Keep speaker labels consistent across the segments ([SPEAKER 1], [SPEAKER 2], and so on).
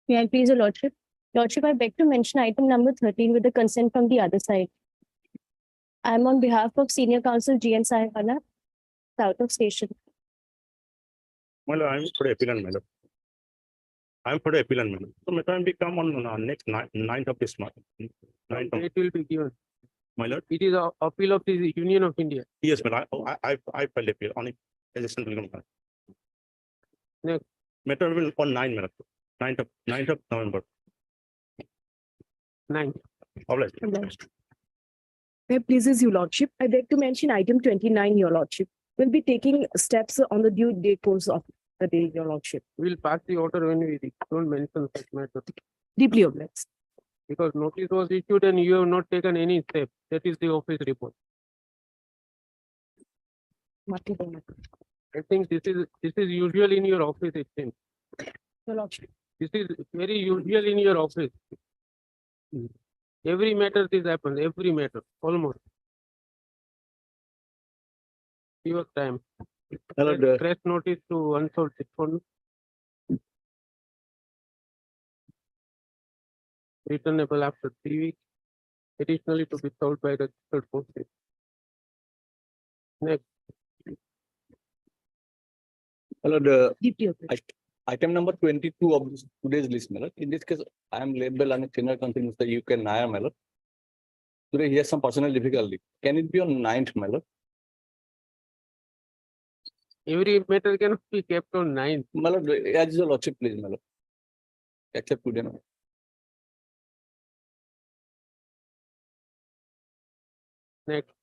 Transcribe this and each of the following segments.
[SPEAKER 1] May I please, Your Lordship? Lordship, I beg to mention item number 13 with the consent from the other side. I am on behalf of Senior Counsel GN Sahibana, South of Station.
[SPEAKER 2] My lord, I am for the appealant, my lord. I am for the appealant, my lord. So my time will come on next 9th of this month. 9th of,
[SPEAKER 3] It will be given.
[SPEAKER 2] my lord.
[SPEAKER 3] It is a appeal of the Union of India.
[SPEAKER 2] Yes, my lord. I filed appeal on it. As a central government.
[SPEAKER 3] Next.
[SPEAKER 2] Matter will on 9, my lord. 9th of November.
[SPEAKER 3] 9.
[SPEAKER 2] Obliged.
[SPEAKER 4] May it pleases you, Lordship, I beg to mention item 29, Your Lordship. We'll be taking steps on the due date course of the day, Your Lordship.
[SPEAKER 3] We'll pass the order when we don't mention such matter.
[SPEAKER 4] Deeply obliged.
[SPEAKER 3] Because notice was issued and you have not taken any step. That is the office report. I think this is usual in your office, it seems.
[SPEAKER 4] Your Lordship.
[SPEAKER 3] This is very usual in your office. Every matter this happens, every matter, almost. Give us time. Press notice to unsolved one. Returnable after 3 weeks. Additionally to be solved by the third post. Next.
[SPEAKER 5] Hello,
[SPEAKER 4] Deeply obliged.
[SPEAKER 5] item number 22 of today's list, my lord. In this case, I am labeled on a senior counsel, Mr. UK Nair, my lord. Today he has some personal difficulty. Can it be on 9th, my lord?
[SPEAKER 3] Every matter cannot be kept on 9th.
[SPEAKER 5] My lord, as your lordship, please, my lord. Except today, my lord.
[SPEAKER 3] Next.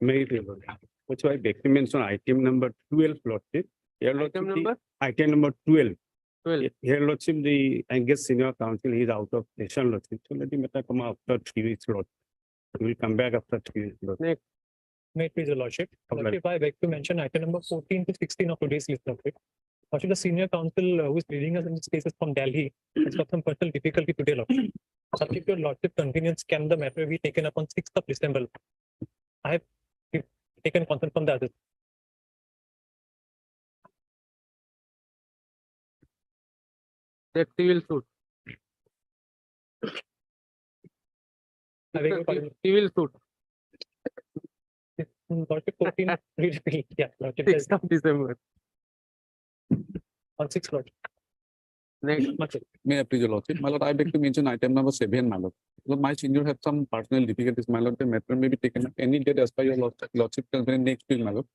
[SPEAKER 2] May it, Lord. Which I beg to mention item number 12, Lordship. Here, Lordship,
[SPEAKER 3] Item number?
[SPEAKER 2] Item number 12.
[SPEAKER 3] 12.
[SPEAKER 2] Here, Lordship, the Angus Senior Counsel, he is out of session, Lordship. So let the matter come after 3 weeks, Lord. He will come back after 3 weeks, Lord.
[SPEAKER 3] Next.
[SPEAKER 6] May it please, Your Lordship.
[SPEAKER 2] Obliged.
[SPEAKER 6] Lordship, I beg to mention item number 14 to 16 of today's list, Lordship. Lordship, the senior counsel who is leading us in this case is from Delhi. Has got some personal difficulty today, Lordship. Subject to your Lordship convenience, can the matter be taken up on 6th of December? I have taken consent from the others.
[SPEAKER 3] That civil suit.
[SPEAKER 6] I beg your pardon.
[SPEAKER 3] Civil suit.
[SPEAKER 6] Lordship 14, yeah, Lordship,
[SPEAKER 3] 6th of December.
[SPEAKER 6] on 6th, Lordship.
[SPEAKER 3] Next.
[SPEAKER 6] Much.
[SPEAKER 5] May I please, your lordship? My lord, I beg to mention item number 7, my lord. Lord, my senior have some personal difficulties, my lord. The matter may be taken up any date as per your lordship concerning next week, my lord.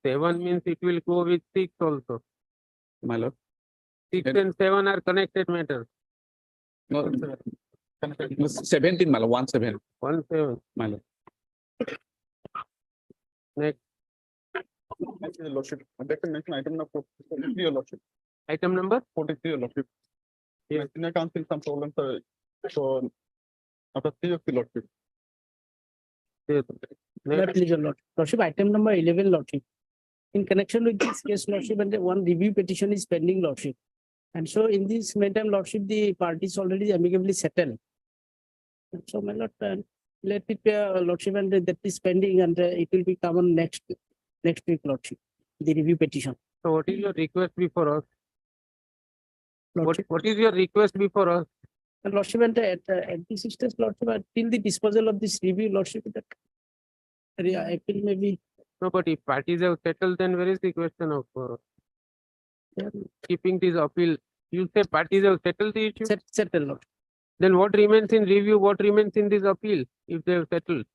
[SPEAKER 3] 7 means it will go with 6 also.
[SPEAKER 5] My lord.
[SPEAKER 3] 6
[SPEAKER 5] Then-
[SPEAKER 3] and 7 are connected matters.
[SPEAKER 5] No, 17, my lord, 17,
[SPEAKER 3] 1 7.
[SPEAKER 5] my lord.
[SPEAKER 3] Next.
[SPEAKER 5] Your lordship, I beg to mention item number 43, your lordship.
[SPEAKER 3] Item number?
[SPEAKER 5] 43, your lordship.
[SPEAKER 3] Yes.
[SPEAKER 5] Senior counsel some problems, so after 3 of the lordship.
[SPEAKER 3] Yes.
[SPEAKER 4] May
[SPEAKER 3] Next.
[SPEAKER 4] it please, Your Lordship. Lordship, item number 11, Lordship. In connection with this case, Lordship, and one review petition is pending, Lordship. And so in this meantime, Lordship, the parties already amicably settled. And so, my lord, let it be, Lordship, and that is pending, and it will be common next week, Lordship, the review petition.
[SPEAKER 3] So what is your request before us?
[SPEAKER 4] Lordship,
[SPEAKER 3] What is your request before us?
[SPEAKER 4] and Lordship, and at this instance, Lordship, till the disposal of this review, Lordship, that appeal may be
[SPEAKER 3] No, but if parties have settled, then where is the question of keeping this appeal? You say parties have settled the issue?
[SPEAKER 4] settled, Lordship.
[SPEAKER 3] Then what remains in review? What remains in this appeal if they have settled?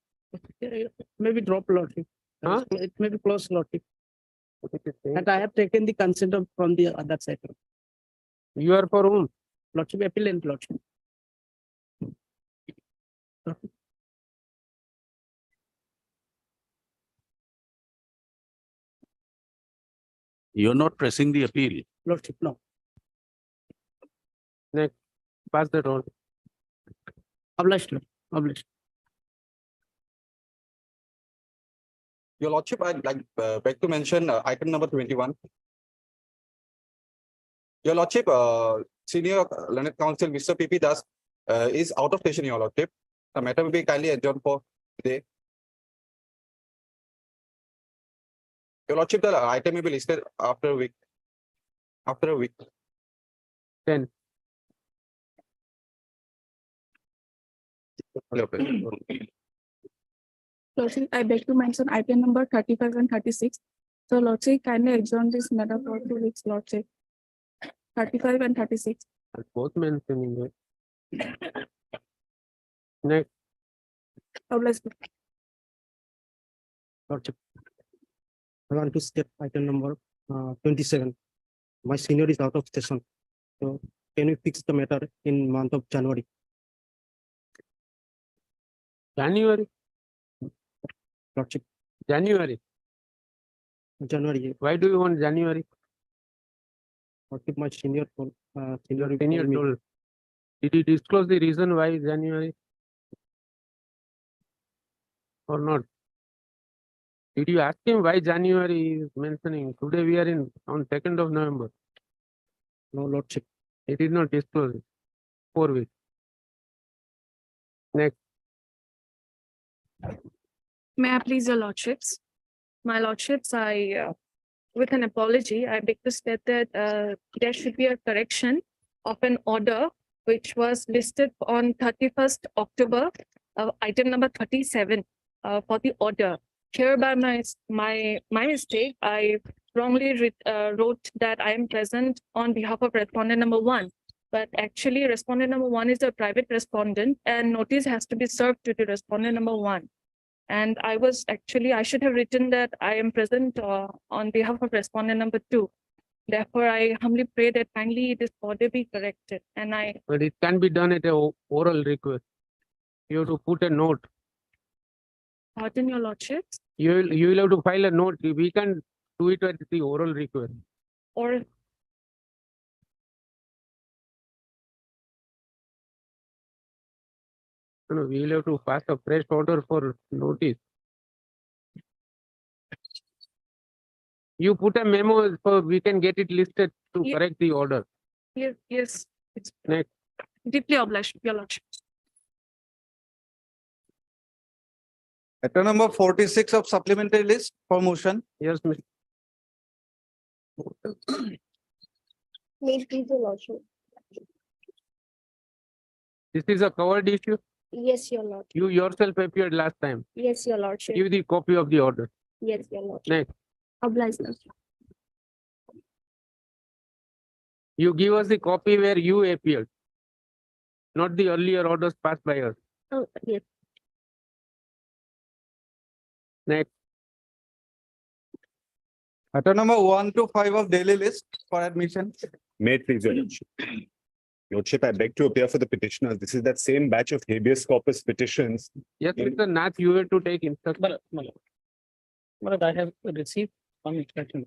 [SPEAKER 4] Maybe drop, Lordship.
[SPEAKER 3] Huh?
[SPEAKER 4] It may be closed, Lordship.
[SPEAKER 3] It is saying-
[SPEAKER 4] And I have taken the consent from the other side.
[SPEAKER 3] You are for whom?
[SPEAKER 4] Lordship, appellant, Lordship.
[SPEAKER 7] You're not pressing the appeal.
[SPEAKER 4] Lordship, no.
[SPEAKER 3] Pass that on.
[SPEAKER 4] Obliged, Lord. Obliged.
[SPEAKER 5] Your lordship, I'd like beg to mention item number 21. Your lordship, senior learned counsel, Mr. PP Das, is out of station, your lordship. The matter will be kindly adjourned for today. Your lordship, the item will be listed after a week. After a week.
[SPEAKER 3] 10.
[SPEAKER 8] Lordship, I beg to mention item number 35 and 36. So Lordship, kindly adjourn this matter for 2 weeks, Lordship. 35 and 36.
[SPEAKER 3] Are both mentioning it. Next,
[SPEAKER 8] God bless you.
[SPEAKER 9] Lordship. I want to step item number 27. My senior is out of session. So can you fix the matter in month of January?
[SPEAKER 3] January,
[SPEAKER 9] Lordship,
[SPEAKER 3] January.
[SPEAKER 9] January,
[SPEAKER 3] Why do you want January?
[SPEAKER 9] Lordship, my senior senior
[SPEAKER 3] Senior
[SPEAKER 9] told me.
[SPEAKER 3] told. Did he disclose the reason why January? Or not? Did you ask him why January is mentioning? Today we are on 2nd of November.
[SPEAKER 9] No, Lordship.
[SPEAKER 3] He did not disclose it. 4 weeks. Next,
[SPEAKER 8] May I please your Lordships? My Lordships, with an apology, I beg to state that there should be a correction of an order which was listed on 31st October, item number 37 for the order. Here by my mistake, I wrongly wrote that I am present on behalf of respondent number 1. But actually respondent number 1 is a private respondent and notice has to be served to the respondent number 1. And I should have written that I am present on behalf of respondent number 2. Therefore, I humbly pray that kindly this order be corrected. And
[SPEAKER 3] but it can be done at a oral request. You have to put a note.
[SPEAKER 8] pardon your Lordships,
[SPEAKER 3] You will have to file a note. We can do it at the oral request.
[SPEAKER 8] or
[SPEAKER 3] No, we will have to pass a fresh order for notice. You put a memo so we can get it listed to
[SPEAKER 8] Ye-
[SPEAKER 3] correct the order.
[SPEAKER 8] yes, it's
[SPEAKER 3] Next.
[SPEAKER 8] deeply obliged, your Lordship.
[SPEAKER 10] Item number 46 of supplementary list for motion.
[SPEAKER 3] Yes, Mr.
[SPEAKER 1] May please your lordship.
[SPEAKER 3] This is a covered issue.
[SPEAKER 1] Yes, your lord.
[SPEAKER 3] You yourself appeared last time.
[SPEAKER 1] Yes, your lordship.
[SPEAKER 3] Give the copy of the order.
[SPEAKER 1] Yes, your lordship.
[SPEAKER 3] Next.
[SPEAKER 8] Obliged, Lordship.
[SPEAKER 3] You give us the copy where you appeared. Not the earlier orders passed by us.
[SPEAKER 1] Oh, yes.
[SPEAKER 3] Next.
[SPEAKER 10] Item number 1 to 5 of daily list for admission.
[SPEAKER 2] May it please your lordship. Lordship, I beg to appear for the petitioners. This is that same batch of habeas corpus petitions.
[SPEAKER 3] Yes,
[SPEAKER 2] In-
[SPEAKER 3] Mr. Nath, you have to take instruction.
[SPEAKER 4] But I have received some instruction.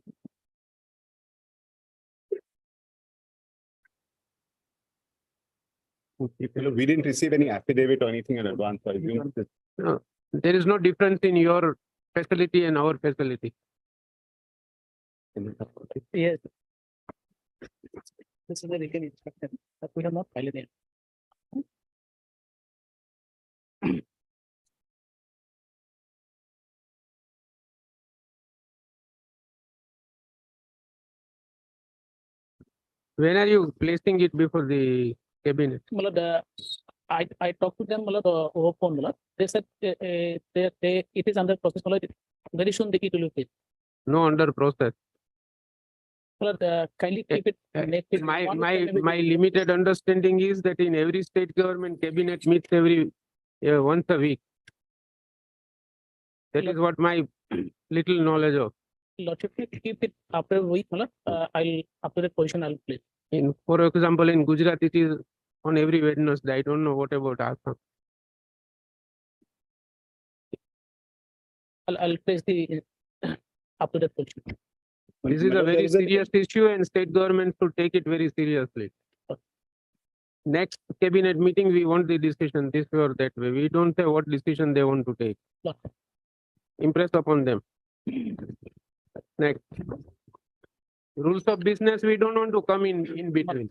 [SPEAKER 2] We didn't receive any affidavit or anything in advance. I assume this-
[SPEAKER 3] There is no difference in your facility and our facility.
[SPEAKER 4] Yes. This is the written instruction, but we have not filed it.
[SPEAKER 3] When are you placing it before the cabinet?
[SPEAKER 4] I talked to them over phone. They said it is under process. Very soon it will be.
[SPEAKER 3] No, under process.
[SPEAKER 4] Kindly keep it. make it
[SPEAKER 3] My
[SPEAKER 4] one-
[SPEAKER 3] limited understanding is that in every state government cabinet meets once a week. That is what my little knowledge of.
[SPEAKER 4] Lordship, keep it after a week. I'll after that position I'll place.
[SPEAKER 3] For example, in Gujarat, it is on every Wednesday. I don't know what about Assam.
[SPEAKER 4] I'll place the up to that position.
[SPEAKER 3] This is a very serious issue and state government should take it very seriously. Next cabinet meeting, we want the decision this way or that way. We don't say what decision they want to take.
[SPEAKER 4] Lordship.
[SPEAKER 3] Impress upon them. Next. Rules of business, we don't want to come in between.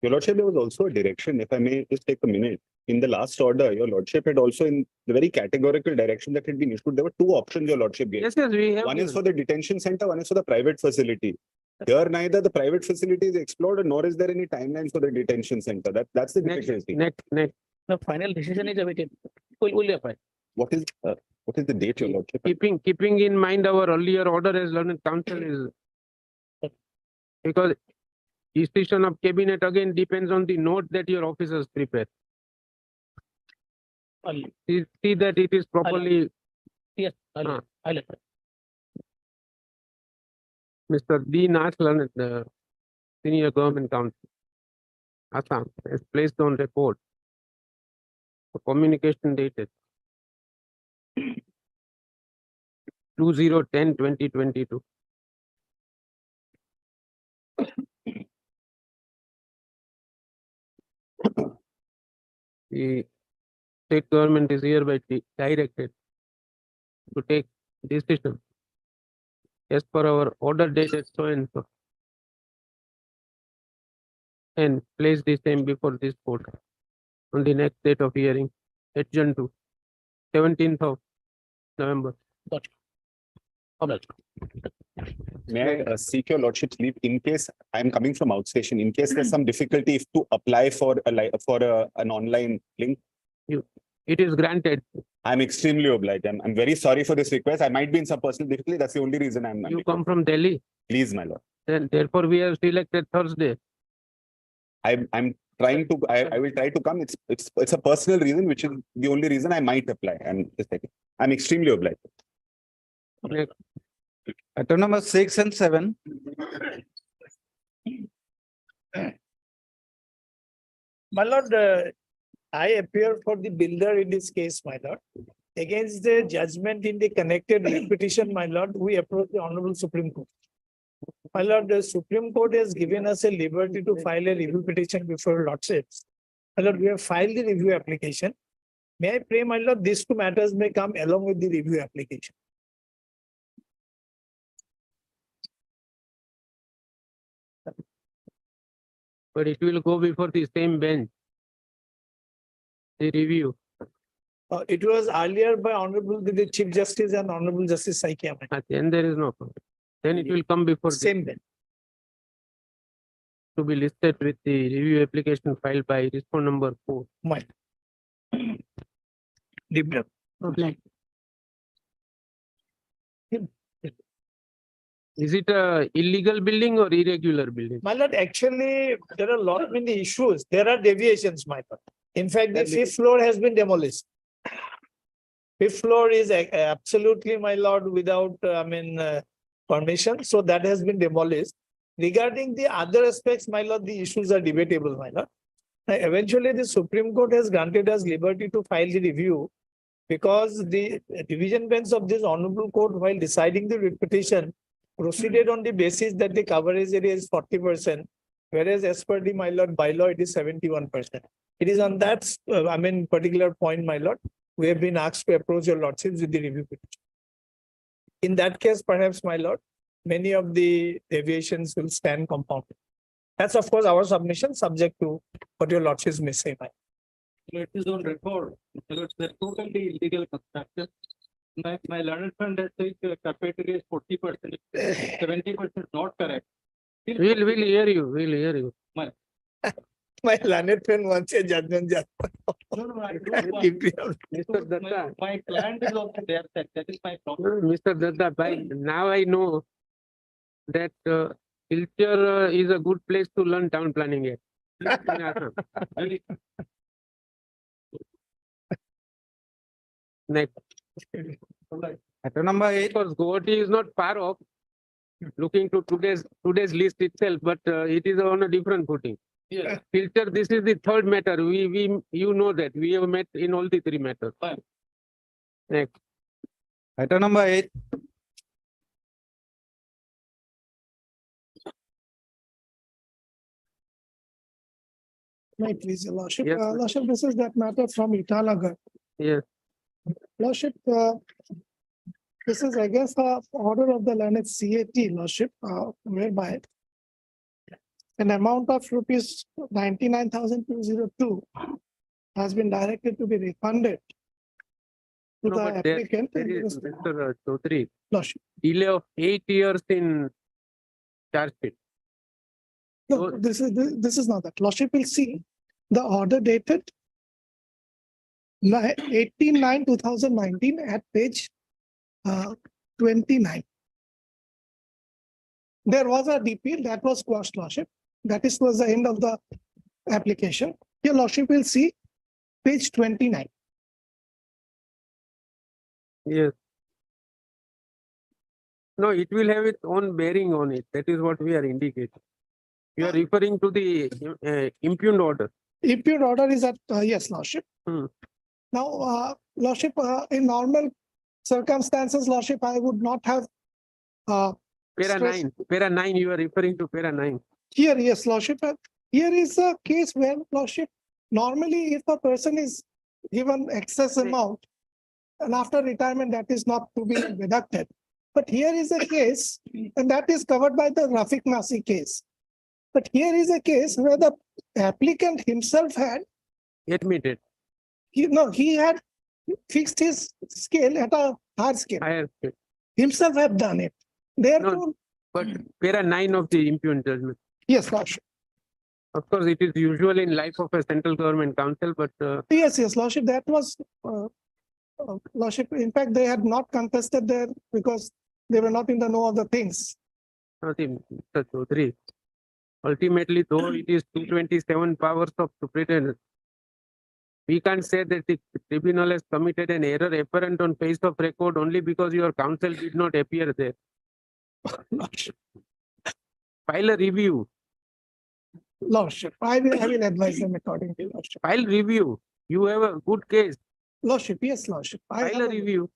[SPEAKER 2] Your lordship, there was also a direction, if I may just take a minute. In the last order, your lordship had also in the very categorical direction that had been issued. There were two options your lordship gave.
[SPEAKER 3] Yes, we have.
[SPEAKER 2] One is for the detention center, one is for the private facility.
[SPEAKER 11] Here, neither the private facility is explored, nor is there any timeline for the detention center. That's the
[SPEAKER 3] Next,
[SPEAKER 11] difficulty.
[SPEAKER 3] next.
[SPEAKER 4] The final decision is awaited. Will apply.
[SPEAKER 11] What is the date, your lordship?
[SPEAKER 3] Keeping in mind our earlier order as learned counsel is because decision of cabinet again depends on the note that your officers prepare. See that it is properly.
[SPEAKER 4] Yes,
[SPEAKER 3] Ah.
[SPEAKER 4] I'll apply.
[SPEAKER 3] Mr. D. Naslan, the senior government counsel, Assam, has placed on record the communication dated 2010-2022. The state government is hereby directed to take decision as per our order dated so and so, and place the same before this court on the next date of hearing, adjourned to 17th of November.
[SPEAKER 11] May I seek your lordship's leave in case I'm coming from outstation, in case there's some difficulty if to apply for an online link?
[SPEAKER 3] It is granted.
[SPEAKER 11] I'm extremely obliged. I'm very sorry for this request. I might be in some personal difficulty. That's the only reason I'm.
[SPEAKER 3] You come from Delhi,
[SPEAKER 11] Please, my lord.
[SPEAKER 3] then therefore we have selected Thursday.
[SPEAKER 11] I'm trying to. I will try to come. It's a personal reason, which is the only reason I might apply. I'm extremely obliged.
[SPEAKER 3] Next.
[SPEAKER 10] Item number 6 and 7.
[SPEAKER 12] My lord, I appear for the builder in this case, my lord. Against the judgment in the connected petition, my lord, we approach the Honorable Supreme Court. My lord, the Supreme Court has given us a liberty to file a review petition before lordships. My lord, we have filed the review application. May I pray, my lord, these two matters may come along with the review application.
[SPEAKER 3] But it will go before the same bench. The review.
[SPEAKER 12] It was earlier by Honorable the Chief Justice and Honorable Justice Saiki Ahmed.
[SPEAKER 3] Then there is no problem. Then it will come before the-
[SPEAKER 12] Same bench.
[SPEAKER 3] to be listed with the review application filed by respondent number 4.
[SPEAKER 12] My. Deep.
[SPEAKER 3] Is it a illegal building or irregular building?
[SPEAKER 12] My lord, actually, there are a lot many issues. There are deviations, my lord. In fact, the fifth floor has been demolished. Fifth floor is absolutely, my lord, without, permission. So that has been demolished. Regarding the other aspects, my lord, the issues are debatable, my lord. Eventually, the Supreme Court has granted us liberty to file the review because the division bench of this honorable court, while deciding the writ petition, proceeded on the basis that the coverage area is 40%, whereas as per the, my lord, bylaw, it is 71%. It is on that, particular point, my lord, we have been asked to approach your lordships with the review petition. In that case, perhaps, my lord, many of the deviations will stand compounded. That's of course our submission, subject to what your lordships may say.
[SPEAKER 4] It is on record. They're totally illegal construction. My learned friend has said the carpet area is 40%, 70% not correct.
[SPEAKER 3] We'll hear you.
[SPEAKER 12] My learned friend wants a judgment.
[SPEAKER 3] Mr. Datta.
[SPEAKER 4] My client is also there, that is my problem.
[SPEAKER 3] Mr. Datta, now I know that Silchar is a good place to learn town planning here. Next.
[SPEAKER 10] Item number 8.
[SPEAKER 3] Because Guwahati is not far off, looking to today's list itself, but it is on a different footing.
[SPEAKER 4] Yeah.
[SPEAKER 3] Silchar, this is the third matter. You know that we have met in all the 3 matters.
[SPEAKER 4] Fine.
[SPEAKER 3] Next.
[SPEAKER 10] Item number 8.
[SPEAKER 12] My please, your lordship.
[SPEAKER 3] Yes.
[SPEAKER 12] Lordship, this is that matter from Italagarh.
[SPEAKER 3] Yes.
[SPEAKER 12] Lordship, this is against the order of the learned CAT, Lordship, whereby an amount of rupees 99,202 has been directed to be refunded to
[SPEAKER 3] No,
[SPEAKER 12] the
[SPEAKER 3] but there
[SPEAKER 12] applicant.
[SPEAKER 3] is, Mr. Chaudhary,
[SPEAKER 12] Lordship.
[SPEAKER 3] delay of 8 years in charge sheet.
[SPEAKER 12] No, this is not that. Lordship will see the order dated 18/9/2019 at page 29. There was a DP that was quashed, Lordship. That is towards the end of the application. Your Lordship will see page 29.
[SPEAKER 3] Yes. No, it will have its own bearing on it. That is what we are indicating. You are referring to the impugned order.
[SPEAKER 12] Impugned order is at, yes, Lordship.
[SPEAKER 3] Hmm.
[SPEAKER 12] Now, Lordship, in normal circumstances, Lordship, I would not have
[SPEAKER 3] Para
[SPEAKER 12] stress-
[SPEAKER 3] 9, para 9, you are referring to para 9.
[SPEAKER 12] Here, yes, Lordship. Here is a case where, Lordship, normally if a person is given excess amount and after retirement, that is not to be deducted. But here is a case, and that is covered by the Rafiq Nasi case. But here is a case where the applicant himself had,
[SPEAKER 3] Admitted,
[SPEAKER 12] he had fixed his scale at a higher scale,
[SPEAKER 3] higher scale.
[SPEAKER 12] himself had done it. Therefore,
[SPEAKER 3] But para 9 of the impugned judgment.
[SPEAKER 12] yes, Lordship.
[SPEAKER 3] Of course, it is usual in life of a central government council, but
[SPEAKER 12] Yes, Lordship, that was, Lordship, in fact, they had not contested there because they were not in the know of the things.
[SPEAKER 3] nothing, Mr. Chaudhary. Ultimately, though it is 227 powers of superintendent, we can't say that the tribunal has committed an error apparent on face of record only because your counsel did not appear there.
[SPEAKER 12] Lordship,
[SPEAKER 3] File a review,
[SPEAKER 12] Lordship, I will advise them accordingly, Lordship.
[SPEAKER 3] file review. You have a good case,
[SPEAKER 12] Lordship, yes, Lordship. I
[SPEAKER 3] file a
[SPEAKER 12] have
[SPEAKER 3] review.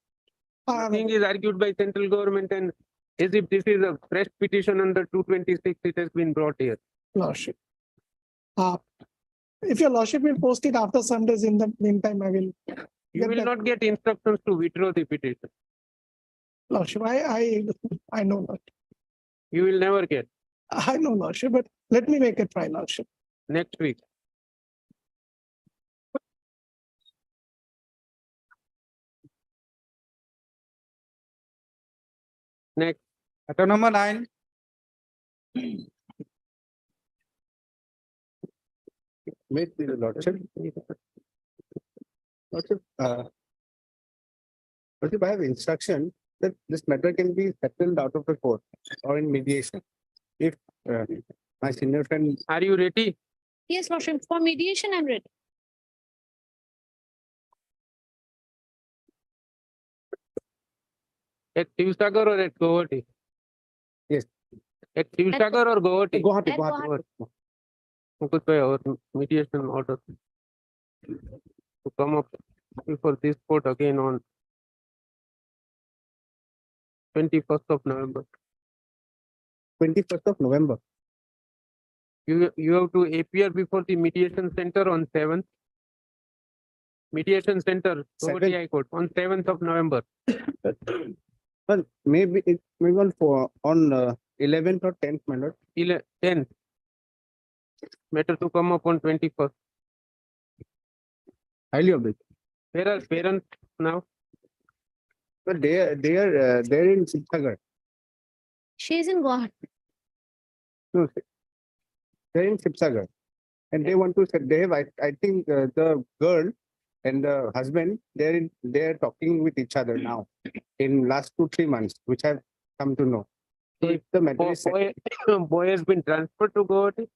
[SPEAKER 12] I have a-
[SPEAKER 3] Nothing is argued by central government, and as if this is a fresh petition under 226, it has been brought here.
[SPEAKER 12] Lordship. If your Lordship will post it after some days, in the meantime, I will.
[SPEAKER 3] You
[SPEAKER 12] get
[SPEAKER 3] will
[SPEAKER 12] back.
[SPEAKER 3] not get instructions to withdraw the petition.
[SPEAKER 12] Lordship, I know that.
[SPEAKER 3] You will never get
[SPEAKER 12] I know, Lordship, but let me make a try, Lordship.
[SPEAKER 3] next week. Next,
[SPEAKER 10] Matter number 9,
[SPEAKER 11] Make the Lordship. Lordship, Lordship, I have instruction that this matter can be settled out of the court or in mediation. If my senior friend,
[SPEAKER 3] are you ready?
[SPEAKER 1] Yes, Lordship, for mediation, I'm ready.
[SPEAKER 3] At Shivsagar or at Guwahati?
[SPEAKER 11] Yes.
[SPEAKER 3] At Shivsagar or Guwahati?
[SPEAKER 11] Guwahati,
[SPEAKER 1] At
[SPEAKER 11] Guwahati.
[SPEAKER 3] Mukesh bhai, our mediation order to come up before this court again on 21st of November.
[SPEAKER 11] 21st of November.
[SPEAKER 3] You have to appear before the mediation center on 7th. Mediation center, Guwahati
[SPEAKER 11] 7th.
[SPEAKER 3] High Court, on 7th of November.
[SPEAKER 11] Well, maybe it maybe on 11th or 10th, my lord.
[SPEAKER 3] 10th. Matter to come up on 21st.
[SPEAKER 11] Highly object.
[SPEAKER 3] Where are parents now?
[SPEAKER 11] But they're in Sibsagar.
[SPEAKER 1] She's in Guwahati.
[SPEAKER 11] No, they're in Sibsagar. And they want to set, they have, I think the girl and the husband, they're talking with each other now in last 2-3 months, which I've come to know. So if the matter is,
[SPEAKER 3] Boy has been transferred to Guwahati.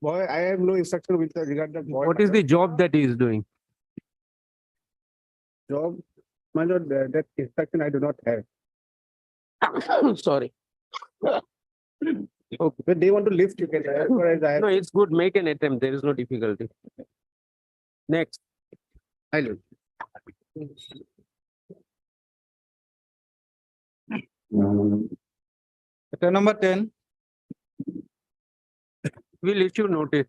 [SPEAKER 11] boy, I have no instruction with regard to boy.
[SPEAKER 3] What is the job that he is doing?
[SPEAKER 11] job? My lord, that instruction I do not have.
[SPEAKER 3] Sorry.
[SPEAKER 11] Okay, but they want to live together as far as I have.
[SPEAKER 3] No, it's good. Make an attempt. There is no difficulty. Next.
[SPEAKER 11] I look.
[SPEAKER 10] matter number 10,
[SPEAKER 3] We'll issue notice.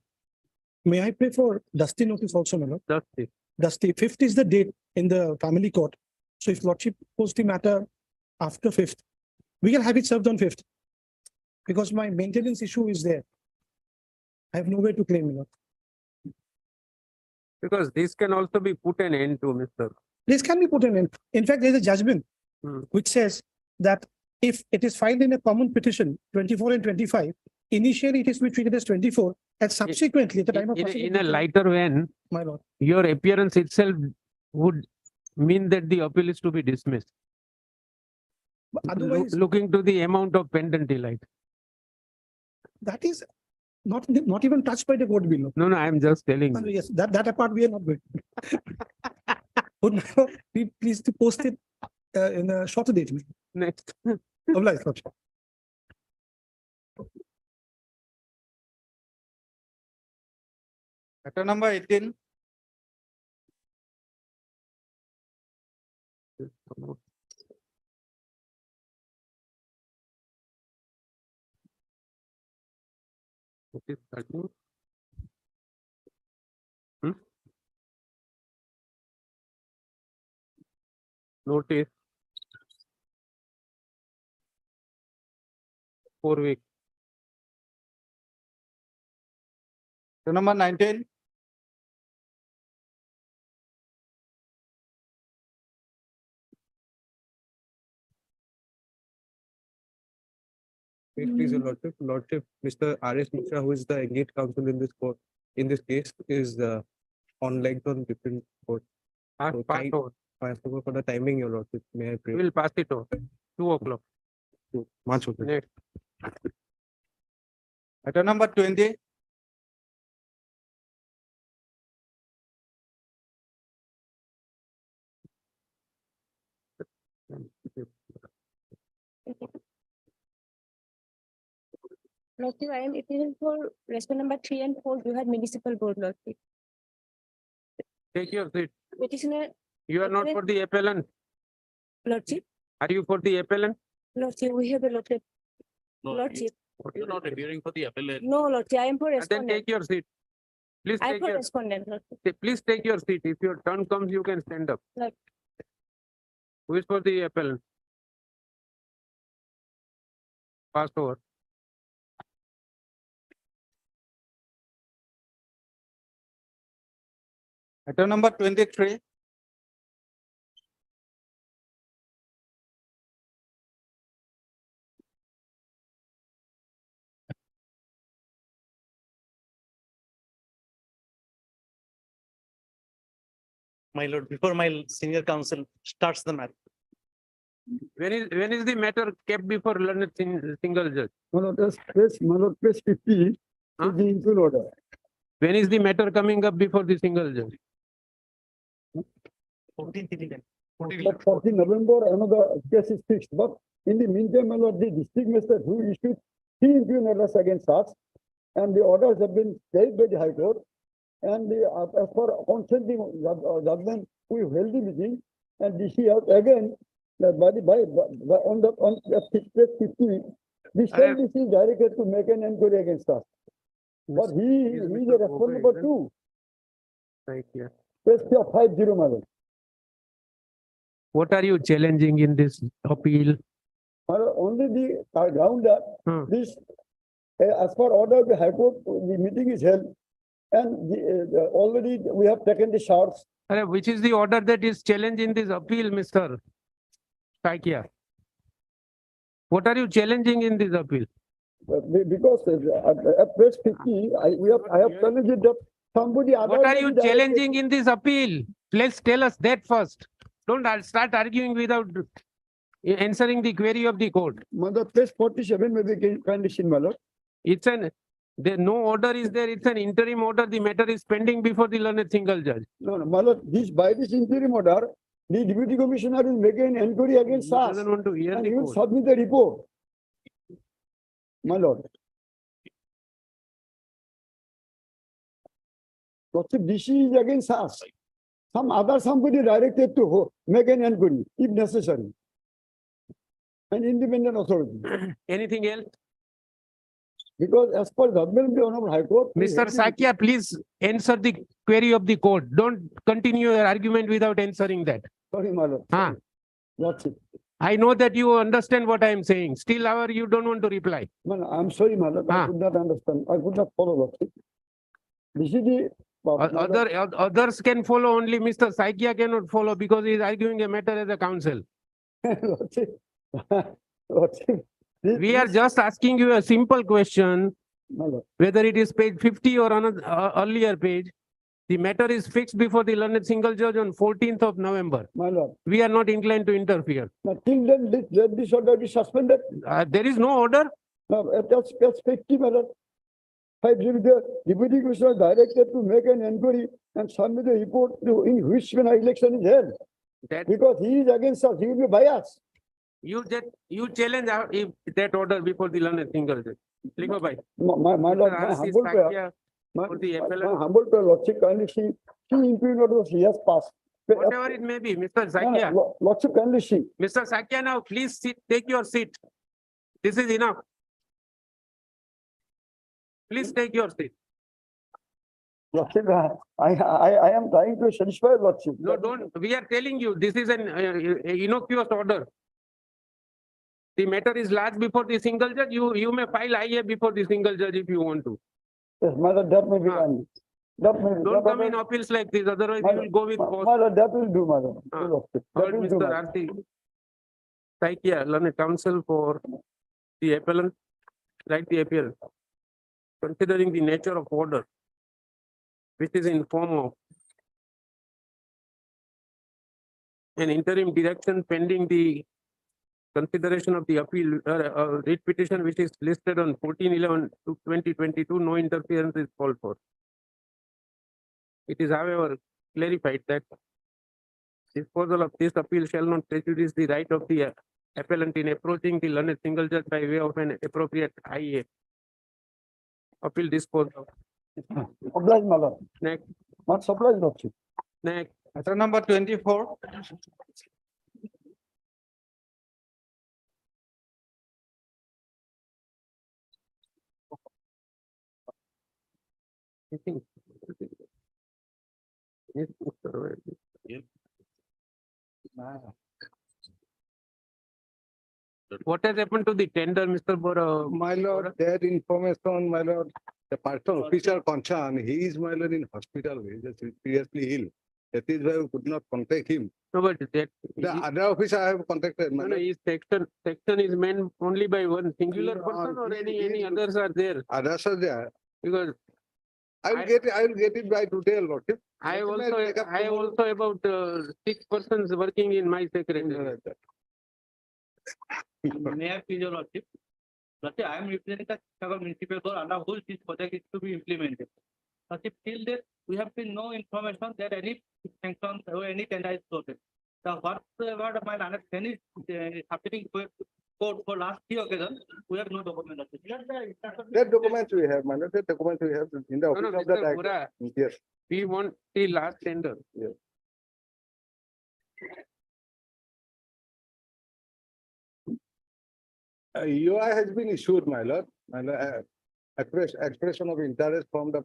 [SPEAKER 12] May I pay for Dusty notice also, my lord?
[SPEAKER 3] That's it.
[SPEAKER 12] Dusty, 5th is the date in the family court. So if Lordship posts the matter after 5th, we can have it served on 5th. Because my maintenance issue is there. I have nowhere to claim, my lord.
[SPEAKER 3] Because this can also be put an end to, Mr.
[SPEAKER 12] This can be put an end. In fact, there's a judgment
[SPEAKER 3] Hmm.
[SPEAKER 12] which says that
[SPEAKER 9] if it is filed in a common petition, 24 and 25, initially it is to be treated as 24 and subsequently at the time of.
[SPEAKER 3] In a lighter vein,
[SPEAKER 9] My lord.
[SPEAKER 3] your appearance itself would mean that the appeal is to be dismissed.
[SPEAKER 9] But otherwise,
[SPEAKER 3] Looking to the amount of pendant light.
[SPEAKER 9] that is not even touched by the court below.
[SPEAKER 3] No, I am just telling
[SPEAKER 9] And
[SPEAKER 3] you.
[SPEAKER 9] yes, that apart, we are not going. Would now be pleased to post it in a shorter date.
[SPEAKER 3] Next.
[SPEAKER 9] Obliged, Lordship.
[SPEAKER 10] Matter number 18,
[SPEAKER 3] It is 13. Notice. 4 weeks.
[SPEAKER 10] matter number 19,
[SPEAKER 9] Please, your lordship, Mr. R.S. Mishra, who is the engaged counsel in this court, in this case, is on legs on different court.
[SPEAKER 3] Pass
[SPEAKER 9] So,
[SPEAKER 3] pass
[SPEAKER 9] time-
[SPEAKER 3] over.
[SPEAKER 9] For the timing, your lordship, may I
[SPEAKER 3] We
[SPEAKER 9] pray?
[SPEAKER 3] will pass it over. 2 o'clock.
[SPEAKER 9] Much okay.
[SPEAKER 3] Next.
[SPEAKER 10] matter number 20,
[SPEAKER 1] Lordship, I am appealing for restaurant number 3 and 4. You had municipal board, Lordship.
[SPEAKER 3] Take your seat.
[SPEAKER 1] Petitioner,
[SPEAKER 3] You are not for the appellant.
[SPEAKER 1] Lordship,
[SPEAKER 3] Are you for the appellant?
[SPEAKER 1] Lordship, we have a Lordship.
[SPEAKER 7] No,
[SPEAKER 1] Lordship,
[SPEAKER 7] you're not appearing for the appellate.
[SPEAKER 1] no, Lordship, I am for
[SPEAKER 3] Then
[SPEAKER 1] respondent.
[SPEAKER 3] take your seat. Please
[SPEAKER 1] I am
[SPEAKER 3] take
[SPEAKER 1] for
[SPEAKER 3] your,
[SPEAKER 1] respondent, Lordship.
[SPEAKER 3] please take your seat. If your turn comes, you can stand up.
[SPEAKER 1] Right.
[SPEAKER 3] Who is for the appellant? Pass over.
[SPEAKER 10] matter number 23,
[SPEAKER 9] My lord, before my senior counsel starts the matter.
[SPEAKER 3] When is the matter kept before learned single judge?
[SPEAKER 9] Press 50
[SPEAKER 3] Huh?
[SPEAKER 9] the in order.
[SPEAKER 3] When is the matter coming up before the single judge?
[SPEAKER 9] 14th.
[SPEAKER 13] But 14 November, another case is fixed, but in the meantime, my lord, the district magistrate who issued 3 impugn orders against us, and the orders have been stayed by the High Court, and as for consenting judgment, we held the meeting, and this year again, on page 50, the same this is directed to make an inquiry against us. But he is a response number 2,
[SPEAKER 3] Right here.
[SPEAKER 13] page 50, my lord.
[SPEAKER 3] What are you challenging in this appeal?
[SPEAKER 13] Only the ground that
[SPEAKER 3] Hmm.
[SPEAKER 13] this, as per order of the High Court, the meeting is held. And already we have taken the shots.
[SPEAKER 3] Which is the order that is challenged in this appeal, Mr. Saikia? What are you challenging in this appeal?
[SPEAKER 13] Because at page 50, I have challenged that somebody.
[SPEAKER 3] What are you challenging in this appeal? Let's tell us that first. Don't start arguing without answering the query of the court.
[SPEAKER 13] Mother, page 47 may be condition, my lord.
[SPEAKER 3] It's no order is there. It's an interim order. The matter is pending before the learned single judge.
[SPEAKER 13] No, my lord, by this interim order, the deputy commissioner is making an inquiry against
[SPEAKER 3] He
[SPEAKER 13] us.
[SPEAKER 3] doesn't want to hear
[SPEAKER 13] And
[SPEAKER 3] the
[SPEAKER 13] he will
[SPEAKER 3] court.
[SPEAKER 13] submit the report. My lord. Lordship, this is against us. Somebody directed to make an inquiry if necessary. An independent authority.
[SPEAKER 3] Anything else?
[SPEAKER 13] Because as per judgment of the Honorable High Court. we
[SPEAKER 3] Mr.
[SPEAKER 13] have the-
[SPEAKER 3] Sakia, please answer the query of the court. Don't continue your argument without answering that.
[SPEAKER 13] Sorry, my lord.
[SPEAKER 3] Huh?
[SPEAKER 13] Lordship.
[SPEAKER 3] I know that you understand what I am saying. Still, however, you don't want to reply.
[SPEAKER 13] Man, I'm sorry, my lord. I
[SPEAKER 3] Ah.
[SPEAKER 13] could not understand. I could not follow, Lordship. This is the.
[SPEAKER 3] Others can follow, only Mr. Saikia cannot follow because he is arguing a matter as a counsel.
[SPEAKER 13] Lordship. Lordship,
[SPEAKER 3] We are just asking you a simple question,
[SPEAKER 13] my lord,
[SPEAKER 3] whether it is page 50 or another earlier page. The matter is fixed before the learned single judge on 14th of November.
[SPEAKER 13] my lord.
[SPEAKER 3] We are not inclined to interfere.
[SPEAKER 13] Now, till then, let this order be suspended.
[SPEAKER 3] There is no order.
[SPEAKER 13] Now, that's 50, my lord. I believe the deputy commissioner directed to make an inquiry and submit a report to in which when election is held.
[SPEAKER 3] That
[SPEAKER 13] Because he is against us, he will be biased.
[SPEAKER 3] you challenge if that order before the learned single judge. Likho bhai.
[SPEAKER 13] My lord,
[SPEAKER 3] Mr.
[SPEAKER 13] my
[SPEAKER 3] R.C.
[SPEAKER 13] humble prayer,
[SPEAKER 3] Sakia,
[SPEAKER 13] my
[SPEAKER 3] for the
[SPEAKER 13] my
[SPEAKER 3] appellant.
[SPEAKER 13] humble prayer, Lordship, kindly see impugnated he has passed.
[SPEAKER 3] Whatever it may be, Mr. Sakia.
[SPEAKER 13] Lordship, kindly see.
[SPEAKER 3] Mr. Sakia, now please sit, take your seat. This is enough. Please take your seat.
[SPEAKER 13] Lordship, I am trying to satisfy Lordship.
[SPEAKER 3] No, don't. We are telling you, this is an innocuous order. The matter is lodged before the single judge. You may file IA before the single judge if you want to.
[SPEAKER 13] Yes, my lord, that may be done. That may.
[SPEAKER 3] Don't come in appeals like this, otherwise we will go with
[SPEAKER 13] My
[SPEAKER 3] force.
[SPEAKER 13] lord, that will do, my lord.
[SPEAKER 3] Ah.
[SPEAKER 13] Lordship,
[SPEAKER 3] Heard
[SPEAKER 13] that will do,
[SPEAKER 3] Mr.
[SPEAKER 13] my lord.
[SPEAKER 3] R.C. Sakia, learned counsel for the appellant, like the appeal. Considering the nature of order, which is in form of an interim direction pending the consideration of the appeal, writ petition which is listed on 14/11/2022, no interference is called for. It is however clarified that disposal of this appeal shall not prejudice the right of the appellant in approaching the learned single judge by way of an appropriate IA. Appeal disposed of.
[SPEAKER 13] Oblige, my lord.
[SPEAKER 3] Next,
[SPEAKER 13] Not oblige, Lordship.
[SPEAKER 3] next.
[SPEAKER 10] Matter number 24.
[SPEAKER 3] I think. Yes, Mr.
[SPEAKER 7] Yep.
[SPEAKER 3] What has happened to the tender, Mr. Bora?
[SPEAKER 11] My lord, that information, my lord, the person officer concerned, he is my lord in hospital, he is seriously ill. That is why we could not contact him.
[SPEAKER 3] No, but that.
[SPEAKER 11] The other officer I have contacted, my
[SPEAKER 3] No, no,
[SPEAKER 11] lord.
[SPEAKER 3] is section is meant only by one singular
[SPEAKER 11] No,
[SPEAKER 3] person or
[SPEAKER 11] he-
[SPEAKER 3] any
[SPEAKER 11] he-
[SPEAKER 3] others are there?
[SPEAKER 11] Others are there.
[SPEAKER 3] Because
[SPEAKER 11] I will get it by today, lordship.
[SPEAKER 3] I have
[SPEAKER 11] Let me take
[SPEAKER 3] also,
[SPEAKER 11] up
[SPEAKER 3] I have
[SPEAKER 11] tomorrow.
[SPEAKER 3] also about 6 persons working in my secretary.
[SPEAKER 5] May I please your lordship? Lordship, I am representing the Chicago municipal court under which this project is to be implemented. Lordship, till date, we have seen no information that any sanctions or any tender is floated. The whatever my understanding is submitting court for last 3 occasions, we have no document.
[SPEAKER 11] That documents we have, my lord, that documents we have in the
[SPEAKER 3] No,
[SPEAKER 11] office
[SPEAKER 3] no,
[SPEAKER 11] of the
[SPEAKER 3] Mr.
[SPEAKER 11] director.
[SPEAKER 3] Bora,
[SPEAKER 11] Yes.
[SPEAKER 3] we want the last tender.
[SPEAKER 11] UI has been issued, my lord, expression of interest from the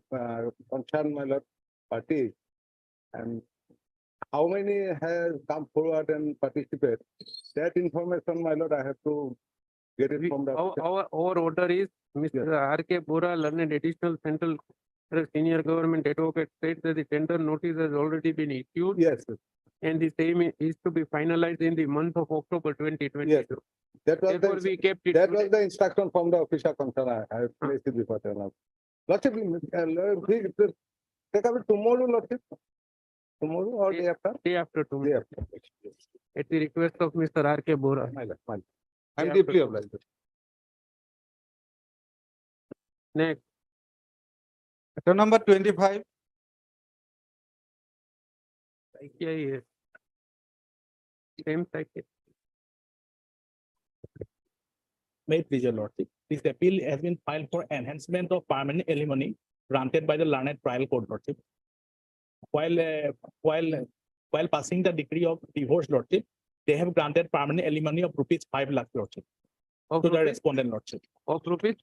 [SPEAKER 11] concerned, my lord, party. And how many has come forward and participate? That information, my lord, I have to get it from the.
[SPEAKER 3] Our order is Mr. R.K. Bora, learned additional central senior government advocate, states that the tender notice has already been issued.
[SPEAKER 11] Yes, sir.
[SPEAKER 3] And the same is to be finalized in the month of October 2022.
[SPEAKER 11] Yes. That was
[SPEAKER 3] Therefore,
[SPEAKER 11] the,
[SPEAKER 3] we kept it.
[SPEAKER 11] that
[SPEAKER 3] today.
[SPEAKER 11] was the instruction from the official concern. I have placed it before them. Lordship, please take up it tomorrow, lordship. Tomorrow or day after?
[SPEAKER 3] Day after
[SPEAKER 11] Day
[SPEAKER 3] tomorrow,
[SPEAKER 11] after.
[SPEAKER 3] at the request of Mr. R.K. Bora.
[SPEAKER 11] My lord, my lord. I'm
[SPEAKER 3] Day
[SPEAKER 11] deeply
[SPEAKER 3] after
[SPEAKER 11] obliged.
[SPEAKER 3] Next,
[SPEAKER 10] Matter number 25.
[SPEAKER 3] Sakia is same Sakia.
[SPEAKER 6] May it please your lordship. This appeal has been filed for enhancement of permanent alimony granted by the learned trial court lordship. While passing the decree of divorce lordship, they have granted permanent alimony of rupees 5 lakhs lordship
[SPEAKER 3] Of
[SPEAKER 6] to the
[SPEAKER 3] rupees,
[SPEAKER 6] respondent lordship.
[SPEAKER 3] of rupees,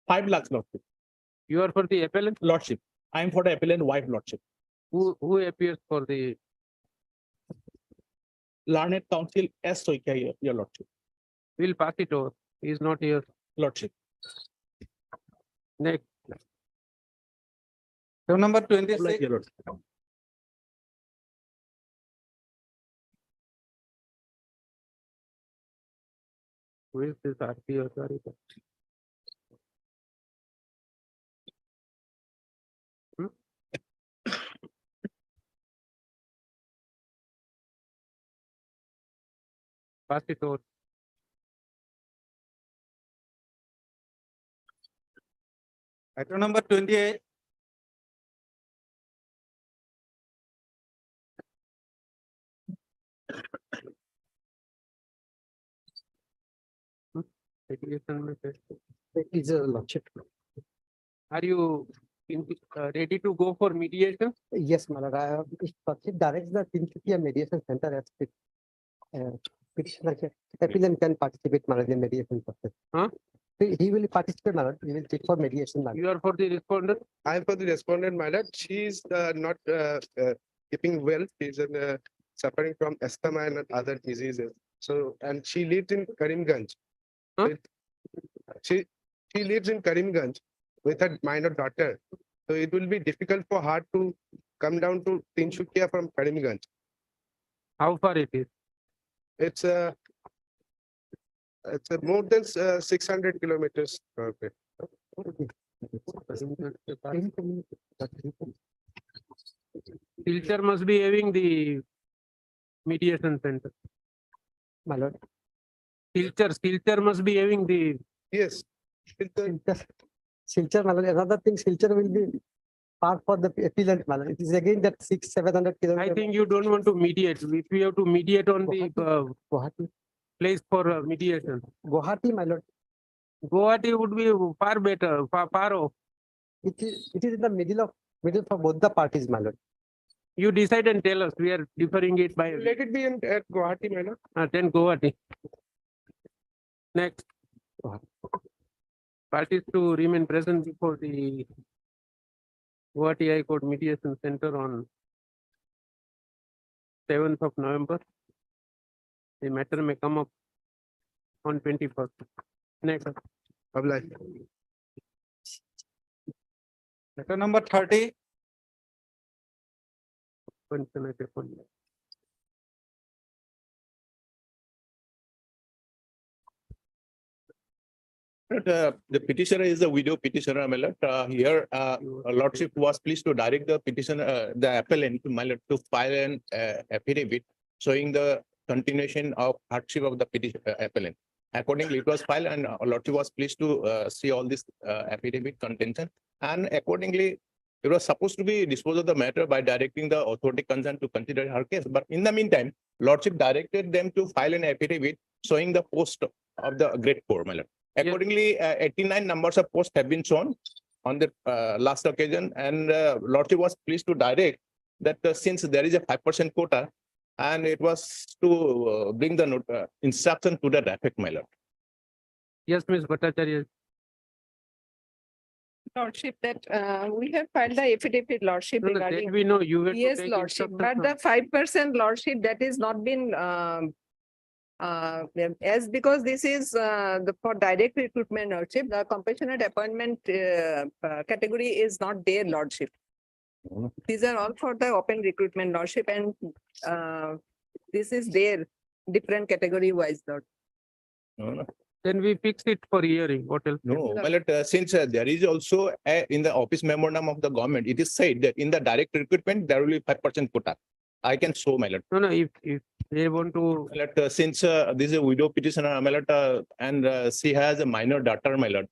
[SPEAKER 6] 5 lakhs lordship.
[SPEAKER 3] you are for the appellant,
[SPEAKER 6] Lordship. I am for the appellant wife lordship.
[SPEAKER 3] who appears for the,
[SPEAKER 6] Learned counsel S. Soikia, your lordship.
[SPEAKER 3] we'll pass it over, he is not here.
[SPEAKER 6] Lordship.
[SPEAKER 10] Matter
[SPEAKER 3] Next,
[SPEAKER 10] number
[SPEAKER 6] Oblige,
[SPEAKER 10] 26.
[SPEAKER 6] your lordship.
[SPEAKER 3] Who is this RP authority? Pass it over.
[SPEAKER 10] Item number 28.
[SPEAKER 3] Litigation method.
[SPEAKER 9] Is a lordship.
[SPEAKER 3] Are you ready to go for mediation?
[SPEAKER 9] Yes, my lord. Lordship directs the Tinsukia Mediation Center as petitioner. Appellant can participate, my lord, in mediation process.
[SPEAKER 3] Huh?
[SPEAKER 9] He will participate, my lord. He will take for mediation, my lord.
[SPEAKER 3] You are for the respondent?
[SPEAKER 11] I am for the respondent, my lord. She is not keeping well. She is suffering from asthma and other diseases. So, and she lives in Karimganj.
[SPEAKER 3] Huh?
[SPEAKER 11] She lives in Karimganj with her minor daughter. So it will be difficult for her to come down to Tinsukia from Karimganj.
[SPEAKER 3] How far it is?
[SPEAKER 11] It's more than 600 kilometers. Okay.
[SPEAKER 3] Silchar must be having the mediation center.
[SPEAKER 9] My lord.
[SPEAKER 3] Silchar must be having the.
[SPEAKER 11] Yes.
[SPEAKER 9] Silchar, my lord. Another thing, Silchar will be part for the appellant, my lord. It is again that 600-700 kilometers.
[SPEAKER 3] I think you don't want to mediate. If we have to mediate on the
[SPEAKER 9] Guwahati.
[SPEAKER 3] place for mediation.
[SPEAKER 9] Guwahati, my lord.
[SPEAKER 3] Guwahati would be far better, far off.
[SPEAKER 9] It is in the middle for both the parties, my lord.
[SPEAKER 3] You decide and tell us. We are deferring it by.
[SPEAKER 11] Let it be in at Guwahati, my lord.
[SPEAKER 3] Then Guwahati. Next. Parties to remain present before the Guwahati High Court Mediation Center on 7th of November. The matter may come up on 21st. Next.
[SPEAKER 11] Abhay.
[SPEAKER 10] Item number 30.
[SPEAKER 3] When can I take one?
[SPEAKER 2] The petitioner is the widow petitioner, my lord. Here, lordship was pleased to direct the petitioner, the appellant, my lord, to file an affidavit showing the continuation of hardship of the petition appellant. Accordingly, it was filed and lordship was pleased to see all this affidavit contention. And accordingly, it was supposed to be disposed of the matter by directing the authority concerned to consider her case. But in the meantime, lordship directed them to file an affidavit showing the post of the grade 4, my lord. Accordingly, 89 numbers of posts have been shown on the last occasion, and lordship was pleased to direct that since there is a 5% quota, and it was to bring the instruction to that effect, my lord.
[SPEAKER 3] Yes, Ms. Bhattacharya.
[SPEAKER 14] Lordship, that we have filed the affidavit, Lordship,
[SPEAKER 3] No, no, that
[SPEAKER 14] regarding.
[SPEAKER 3] we know you were. to
[SPEAKER 14] Yes,
[SPEAKER 3] take
[SPEAKER 14] Lordship,
[SPEAKER 3] instruction
[SPEAKER 14] but
[SPEAKER 3] from-
[SPEAKER 14] the 5% Lordship, that is not been as because this is for direct recruitment, Lordship, the compassionate appointment category is not there, Lordship. These are all for the open recruitment, Lordship, and this is there, different category wise, Lord.
[SPEAKER 2] No,
[SPEAKER 3] Then we fix it for hearing. What else?
[SPEAKER 2] no, my lord, since there is also in the office memorandum of the government, it is said that in the direct recruitment, there will be 5% quota. I can show, my lord.
[SPEAKER 3] No, no, if they want to,
[SPEAKER 2] My lord, since this is a widow petitioner, my lord, and she has a minor daughter, my lord.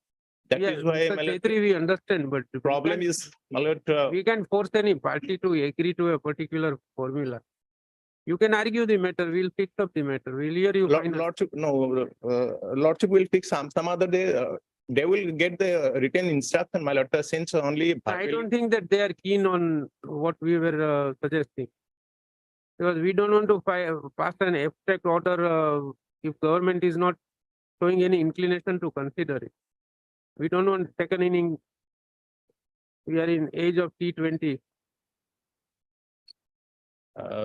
[SPEAKER 2] That
[SPEAKER 3] yeah,
[SPEAKER 2] is why,
[SPEAKER 3] Mr.
[SPEAKER 2] my lord,
[SPEAKER 3] Chaitri, we understand, but.
[SPEAKER 2] the problem is, my lord,
[SPEAKER 3] We can force any party to agree to a particular formula. You can argue the matter, we'll fix up the matter, we'll hear you. final.
[SPEAKER 2] lordship, no, lordship will fix some other day. They will get the written instruction, my lord, since only.
[SPEAKER 3] I don't think that they are keen on what we were suggesting. Because we don't want to pass an abstract order if government is not showing any inclination to consider it. We don't want second inning. We are in age of T20.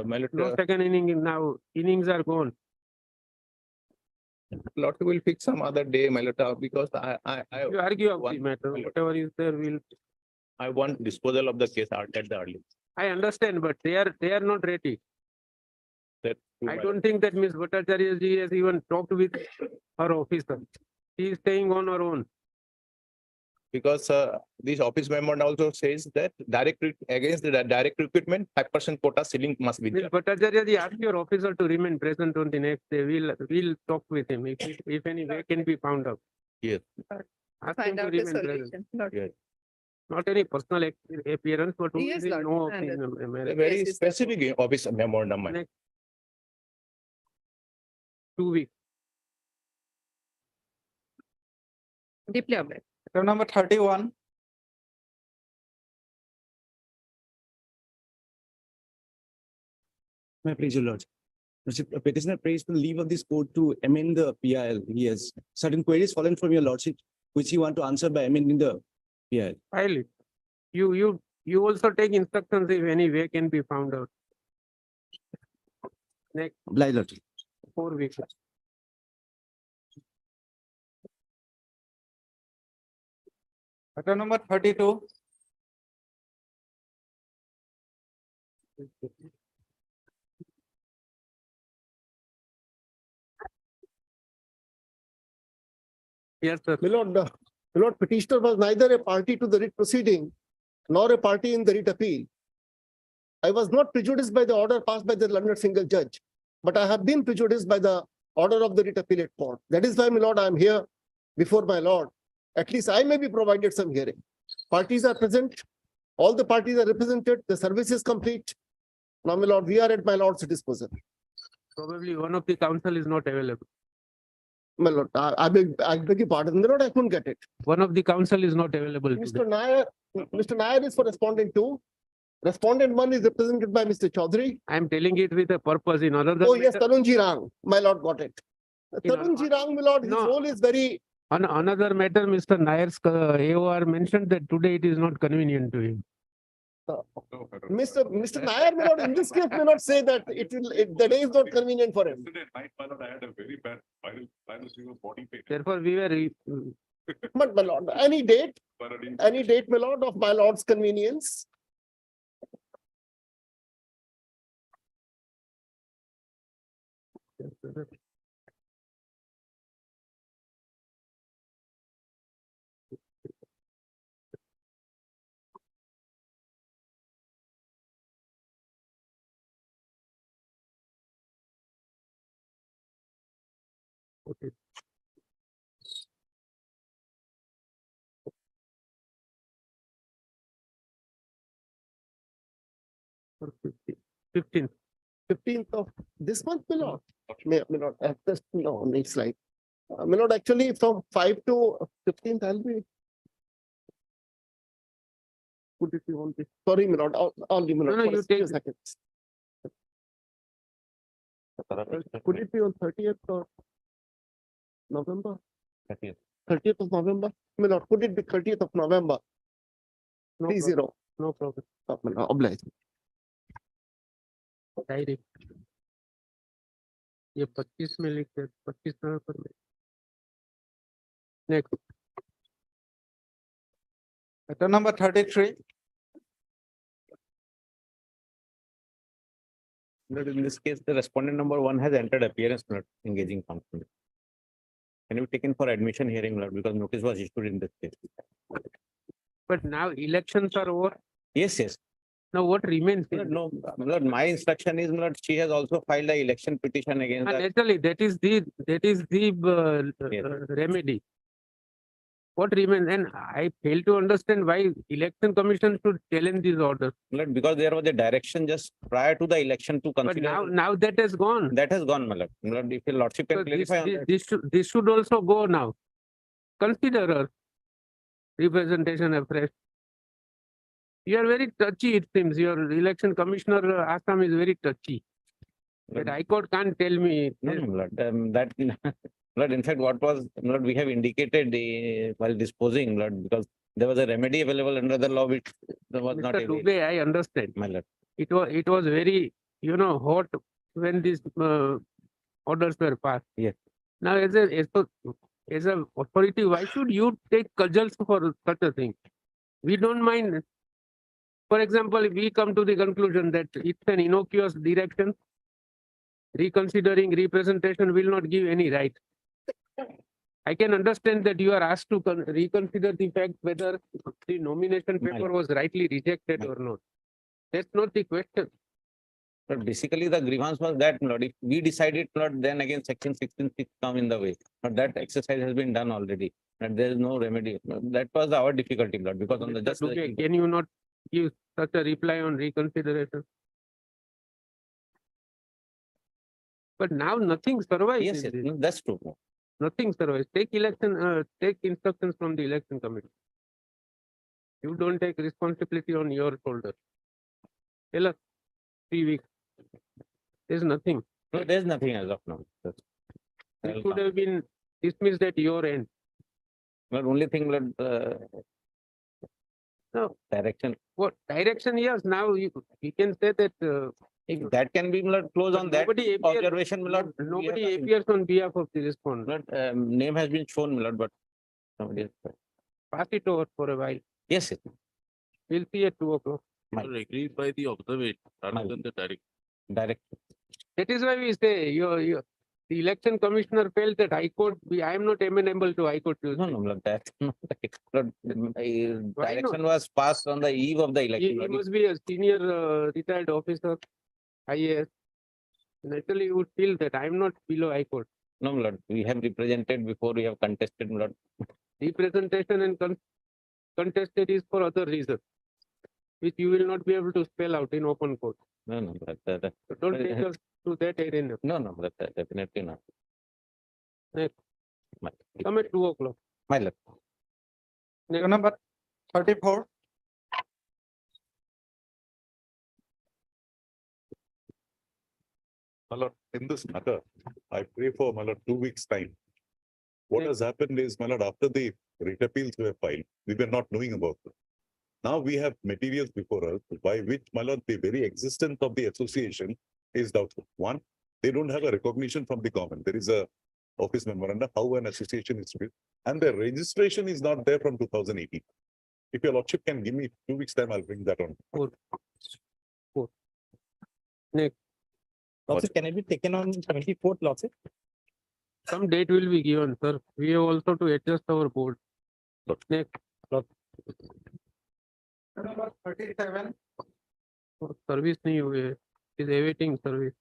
[SPEAKER 2] My lord,
[SPEAKER 3] No second inning now. Innings are gone.
[SPEAKER 2] lordship will fix some other day, my lord, because
[SPEAKER 3] You argue of the
[SPEAKER 2] one-
[SPEAKER 3] matter, whatever is there, we'll.
[SPEAKER 2] I want disposal of the case at the early.
[SPEAKER 3] I understand, but they are not ready.
[SPEAKER 2] That too,
[SPEAKER 3] I
[SPEAKER 2] my
[SPEAKER 3] don't think that Ms. Bhattacharya ji has even talked with her officer. She is staying on her own.
[SPEAKER 2] Because this office member also says that against the direct recruitment, 5% quota ceiling must be
[SPEAKER 3] Ms.
[SPEAKER 2] there.
[SPEAKER 3] Bhattacharya ji, ask your officer to remain present on the next day. We'll talk with him if any way can be found out.
[SPEAKER 2] Yes.
[SPEAKER 3] Ask him
[SPEAKER 14] Find
[SPEAKER 3] to
[SPEAKER 14] out the
[SPEAKER 3] remain present.
[SPEAKER 14] solution. Lordship.
[SPEAKER 3] Not any personal appearance, but who
[SPEAKER 14] Yes,
[SPEAKER 3] is in
[SPEAKER 14] Lord,
[SPEAKER 3] no
[SPEAKER 14] I
[SPEAKER 3] opinion.
[SPEAKER 2] A very
[SPEAKER 14] Yes, yes,
[SPEAKER 2] specific office memorandum. my-
[SPEAKER 3] Next. 2 weeks.
[SPEAKER 14] Deeply aware.
[SPEAKER 10] Item number 31.
[SPEAKER 9] May I please your lordship? Lordship, a petitioner prays for the leave of this court to amend the PIL. He has certain queries fallen from your lordship, which you want to answer by amending the PIL.
[SPEAKER 3] File it. You also take instructions if any way can be found out. Next,
[SPEAKER 9] Oblige, lordship.
[SPEAKER 3] 4 weeks.
[SPEAKER 10] Item number 32.
[SPEAKER 3] Yes, sir.
[SPEAKER 11] My lord, petitioner was neither a party to the writ proceeding nor a party in the writ appeal. I was not prejudiced by the order passed by the learned single judge, but I have been prejudiced by the order of the writ appellate court. That is why, my lord, I am here before my lord. At least I may be provided some hearing. Parties are present. All the parties are represented. The service is complete. Now, my lord, we are at my lord's disposal.
[SPEAKER 3] Probably one of the counsel is not available.
[SPEAKER 11] My lord, I beg your pardon, my lord, I couldn't get it.
[SPEAKER 3] One of the counsel is not available today.
[SPEAKER 11] Mr. Nair is for respondent 2. Respondent 1 is represented by Mr. Chaudhary.
[SPEAKER 3] I am telling it with a purpose in other than.
[SPEAKER 11] Oh, yes, Tarunji Rang, my lord got it.
[SPEAKER 3] In
[SPEAKER 11] Tarunji Rang, my lord, his
[SPEAKER 3] no.
[SPEAKER 11] role is very,
[SPEAKER 3] On another matter, Mr. Nair's AOR mentioned that today it is not convenient to him.
[SPEAKER 11] Mr. Nair, my lord, in this case may not say that the day is not convenient for him.
[SPEAKER 3] Therefore, we were.
[SPEAKER 11] But my lord, any date, my lord, of my lord's convenience.
[SPEAKER 3] Okay. For 15th.
[SPEAKER 11] 15th of this month, my lord. May not at this, no, next slide. My lord, actually from 5 to 15th, I'll be. Could it be on this? Sorry, my lord, only my lord.
[SPEAKER 3] No,
[SPEAKER 11] for
[SPEAKER 3] you
[SPEAKER 11] a few
[SPEAKER 3] take-
[SPEAKER 11] seconds. Could it be on 30th or November? 30th of November? My lord, could it be 30th of November?
[SPEAKER 3] No
[SPEAKER 11] 30.
[SPEAKER 3] problem. No problem.
[SPEAKER 11] My lord, oblige.
[SPEAKER 3] Direct ये 25 में लिख दे 25 नवंबर में next
[SPEAKER 10] Item number 33.
[SPEAKER 2] But in this case, the respondent number 1 has entered appearance not engaging counsel. Can you taken for admission hearing, Lord, because notice was issued in this case.
[SPEAKER 3] but now elections are over.
[SPEAKER 2] Yes, yes.
[SPEAKER 3] Now what remains?
[SPEAKER 2] Lord, no, Lord, my instruction is, Lord, she has also filed an election petition against the.
[SPEAKER 3] Naturally, that is the
[SPEAKER 2] Yes.
[SPEAKER 3] remedy. What remains? And I fail to understand why election commission should challenge these orders.
[SPEAKER 2] Lord, because there was a direction just prior to the election to
[SPEAKER 3] But
[SPEAKER 2] consider.
[SPEAKER 3] now that has gone.
[SPEAKER 2] That has gone, my lord. Lord, if your lordship
[SPEAKER 3] So
[SPEAKER 2] can clarify on that.
[SPEAKER 3] this should also go now. Consider her representation afresh. You are very touchy, it seems. Your election commissioner, Assam, is very touchy. But High Court can't tell me.
[SPEAKER 2] No, no, Lord, that, Lord, in fact, what was, Lord, we have indicated while disposing, Lord, because there was a remedy available under the law which was not
[SPEAKER 3] Mr.
[SPEAKER 2] available,
[SPEAKER 3] Dubey, I understand.
[SPEAKER 2] my lord.
[SPEAKER 3] It was very, hot when these orders were passed.
[SPEAKER 2] Yes.
[SPEAKER 3] Now, as a authority, why should you take cudgels for such a thing? We don't mind. For example, if we come to the conclusion that it's an innocuous direction, reconsidering representation will not give any right. I can understand that you are asked to reconsider the fact whether the nomination paper was rightly rejected or not. That's not the question.
[SPEAKER 2] But basically the grievance was that, Lord, if we decided not, then again section 16(6) come in the way. But that exercise has been done already, and there is no remedy. That was our difficulty, Lord, because on the
[SPEAKER 3] Mr.
[SPEAKER 2] just.
[SPEAKER 3] Dugai, can you not give such a reply on reconsideration? But now nothing survives.
[SPEAKER 2] Yes,
[SPEAKER 3] in
[SPEAKER 2] yes,
[SPEAKER 3] this.
[SPEAKER 2] no, that's true.
[SPEAKER 3] Nothing survives. Take instructions from the election committee. You don't take responsibility on your shoulder. Tell us 3 weeks. There's nothing.
[SPEAKER 2] No, there's nothing as of now.
[SPEAKER 3] It could have been dismissed at your end.
[SPEAKER 2] But only thing, Lord,
[SPEAKER 3] No,
[SPEAKER 2] direction.
[SPEAKER 3] what direction? Yes, now we can say that
[SPEAKER 2] If that can be, Lord, close
[SPEAKER 3] but
[SPEAKER 2] on that
[SPEAKER 3] nobody appears-
[SPEAKER 2] observation, Lord. we have
[SPEAKER 3] nobody
[SPEAKER 2] nothing.
[SPEAKER 3] appears on behalf of the respondent.
[SPEAKER 2] Lord, name has been shown, Lord, but somebody else.
[SPEAKER 3] Pass it over for a while.
[SPEAKER 2] Yes, yes.
[SPEAKER 3] We'll see at 2 o'clock.
[SPEAKER 7] Agreed by the observation rather
[SPEAKER 2] Mine.
[SPEAKER 7] than the direct.
[SPEAKER 2] Direct.
[SPEAKER 3] That is why we say the election commissioner felt that High Court, I am not amenable to High Court.
[SPEAKER 2] No, no, Lord, that's not right. Lord,
[SPEAKER 3] Why
[SPEAKER 2] direction was passed on the eve of the election.
[SPEAKER 3] He
[SPEAKER 2] Lord.
[SPEAKER 3] must be a senior retired officer, IAS. Naturally, you would feel that I am not below High Court.
[SPEAKER 2] No, Lord, we have represented before we have contested, Lord.
[SPEAKER 3] Representation and contested is for other reasons, which you will not be able to spell out in open court.
[SPEAKER 2] No, no,
[SPEAKER 3] So don't take us to that arena.
[SPEAKER 2] no, no, definitely not.
[SPEAKER 3] Next.
[SPEAKER 2] My,
[SPEAKER 3] Come at 2 o'clock.
[SPEAKER 2] my lord.
[SPEAKER 10] Item number 34.
[SPEAKER 15] My lord, in this matter, I pray for, my lord, 2 weeks' time. What has happened is, my lord, after the writ appeals were filed, we were not knowing about it. Now we have materials before us by which, my lord, the very existence of the association is doubtful. One, they don't have a recognition from the government. There is a office memoranda, how an association is to be, and the registration is not there from 2018. If your lordship can give me 2 weeks' time, I'll bring that on.
[SPEAKER 3] Next.
[SPEAKER 6] Lordship, can it be taken on 24th, Lordship?
[SPEAKER 3] Some date will be given, sir. We have also to adjust our board. Next.
[SPEAKER 10] Number 37.
[SPEAKER 3] Service नहीं हुई है. Is awaiting service.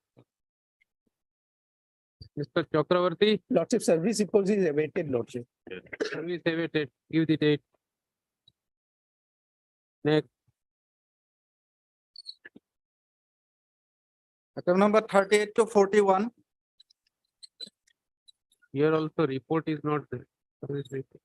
[SPEAKER 3] Mr. Chakravarti,
[SPEAKER 12] Lordship, service report is awaited, Lordship.
[SPEAKER 3] service awaited. Give the date. Next.
[SPEAKER 10] Item number 38 to 41.
[SPEAKER 3] Here also report is not there. Service report.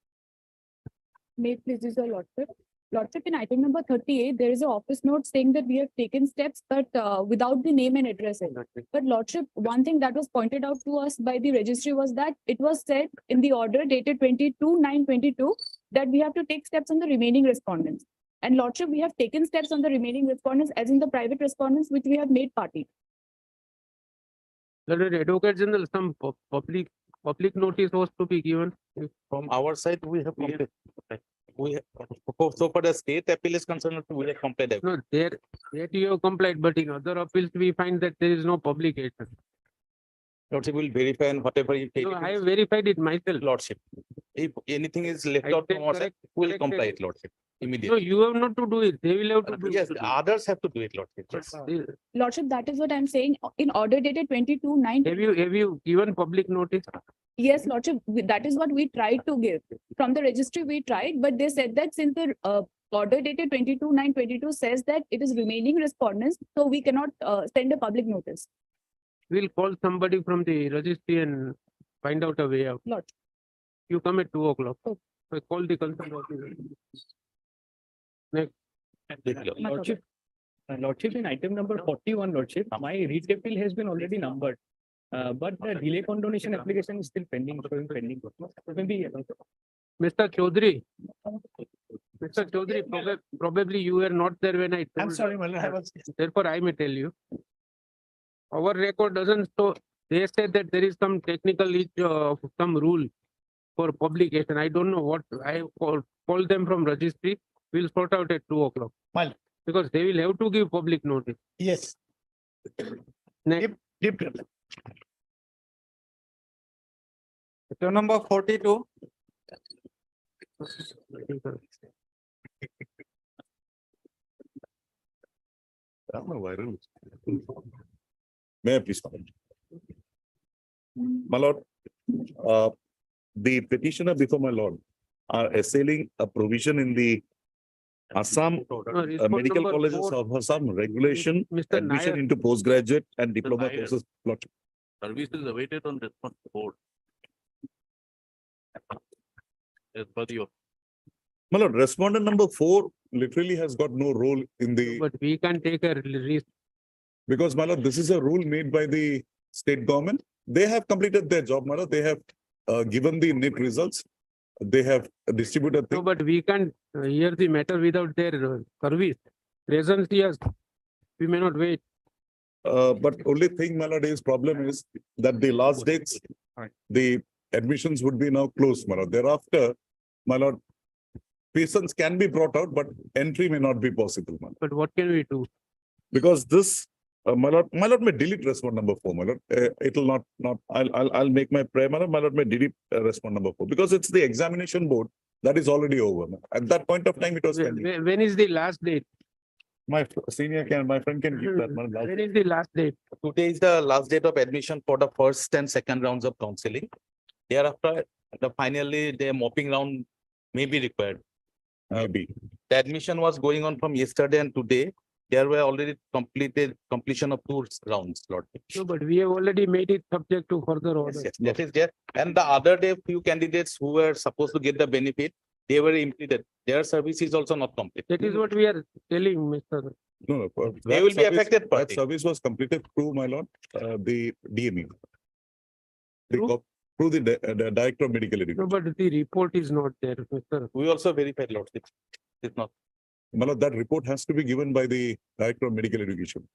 [SPEAKER 1] May it please your lordship. Lordship, in item number 38, there is an office note saying that we have taken steps, but without the name and address. in it. But lordship, one thing that was pointed out to us by the registry was that it was said in the order dated 22/9/22 that we have to take steps on the remaining respondents. And lordship, we have taken steps on the remaining respondents as in the private respondents which we have made party.
[SPEAKER 3] Lord Advocate General, some public notice was to be given.
[SPEAKER 2] From our side, we have completed. We have, so for the state appeal is concerned, we have completed.
[SPEAKER 3] No, there, that you have complied, but in other appeals, we find that there is no publication.
[SPEAKER 2] Lordship will verify and whatever you take.
[SPEAKER 3] No, I have verified it myself.
[SPEAKER 2] Lordship. If anything is left
[SPEAKER 3] I
[SPEAKER 2] out
[SPEAKER 3] said
[SPEAKER 2] from our side,
[SPEAKER 3] correct-
[SPEAKER 2] we'll
[SPEAKER 3] corrected
[SPEAKER 2] comply
[SPEAKER 3] it.
[SPEAKER 2] it, Lordship,
[SPEAKER 3] No,
[SPEAKER 2] immediately.
[SPEAKER 3] you have not to do it. They will have to do
[SPEAKER 2] Yes,
[SPEAKER 3] it.
[SPEAKER 2] others have to do it, Lordship. Yes.
[SPEAKER 1] Lordship, that is what I'm saying. In order dated 22/9.
[SPEAKER 3] Have you given public notice?
[SPEAKER 1] Yes, Lordship, that is what we tried to give. From the registry, we tried, but they said that since the order dated 22/9/22 says that it is remaining respondents, so we cannot send a public notice.
[SPEAKER 3] We'll call somebody from the registry and find out a way out.
[SPEAKER 1] Lord.
[SPEAKER 3] You come at 2 o'clock.
[SPEAKER 1] Okay.
[SPEAKER 3] So call the concerned officer. Next.
[SPEAKER 6] Lordship, Lordship, in item number 41, Lordship, my writ appeal has been already numbered. But the delay condonation application is still pending, showing pending. Maybe
[SPEAKER 3] Mr. Chaudhary. Mr. Chaudhary, probably you were not there when I told.
[SPEAKER 12] I'm sorry, my lord, I was.
[SPEAKER 3] Therefore, I may tell you. Our record doesn't show, they said that there is some technical issue of some rule for publication. I don't know what, I call them from registry. We'll sort out at 2 o'clock.
[SPEAKER 12] Well.
[SPEAKER 3] Because they will have to give public notice.
[SPEAKER 12] Yes.
[SPEAKER 3] Next.
[SPEAKER 12] Deep,
[SPEAKER 10] Item number 42.
[SPEAKER 15] May I please comment? My lord, the petitioner before my lord are assailing a provision in the Assam
[SPEAKER 3] Response
[SPEAKER 15] Medical
[SPEAKER 3] number
[SPEAKER 15] Colleges
[SPEAKER 3] 4,
[SPEAKER 15] of Assam regulation,
[SPEAKER 3] Mr.
[SPEAKER 15] admission
[SPEAKER 3] Nair.
[SPEAKER 15] into postgraduate and diploma
[SPEAKER 7] Nair.
[SPEAKER 15] courses. Lordship.
[SPEAKER 7] Service is awaited on response 4. As per the
[SPEAKER 15] My lord, respondent number 4 literally has got no role in the,
[SPEAKER 3] But we can take a risk.
[SPEAKER 15] because my lord, this is a rule made by the state government. They have completed their job, my lord. They have given the NIT results. They have distributed
[SPEAKER 3] No,
[SPEAKER 15] things.
[SPEAKER 3] but we can hear the matter without their service. Presence, yes. We may not wait.
[SPEAKER 15] But only thing, my lord, is problem is that the last dates, the admissions would be now closed, my lord. Thereafter, my lord, patients can be brought out, but entry may not be possible, my lord.
[SPEAKER 3] But what can we do?
[SPEAKER 15] Because this, my lord may delete respond number 4, my lord. It will not, I'll make my prayer, my lord may delete respond number 4, because it's the examination board that is already over. At that point of time, it was pending.
[SPEAKER 3] When is the last date?
[SPEAKER 15] My friend can give that, my lord.
[SPEAKER 3] When is the last date?
[SPEAKER 2] Today is the last date of admission for the first and second rounds of counseling. Thereafter, finally, the mopping round may be required.
[SPEAKER 15] Maybe.
[SPEAKER 2] The admission was going on from yesterday and today. There were already completion of 2 rounds, Lord.
[SPEAKER 3] No, but we have already made it subject to further order.
[SPEAKER 2] Yes, that is there. And the other day, few candidates who were supposed to get the benefit, they were impleted. Their service is also not complete.
[SPEAKER 3] That is what we are telling, Mr.
[SPEAKER 15] No.
[SPEAKER 2] They
[SPEAKER 15] that
[SPEAKER 2] will be
[SPEAKER 15] service-
[SPEAKER 2] affected
[SPEAKER 15] That
[SPEAKER 2] party.
[SPEAKER 15] service was completed through, my lord, the DME.
[SPEAKER 3] Through?
[SPEAKER 15] Through the Director of Medical
[SPEAKER 3] No,
[SPEAKER 15] Education.
[SPEAKER 3] but the report is not there, Mr.
[SPEAKER 2] We also verified, Lord. It's not.
[SPEAKER 15] My lord, that report has to be given by the Director of Medical Education.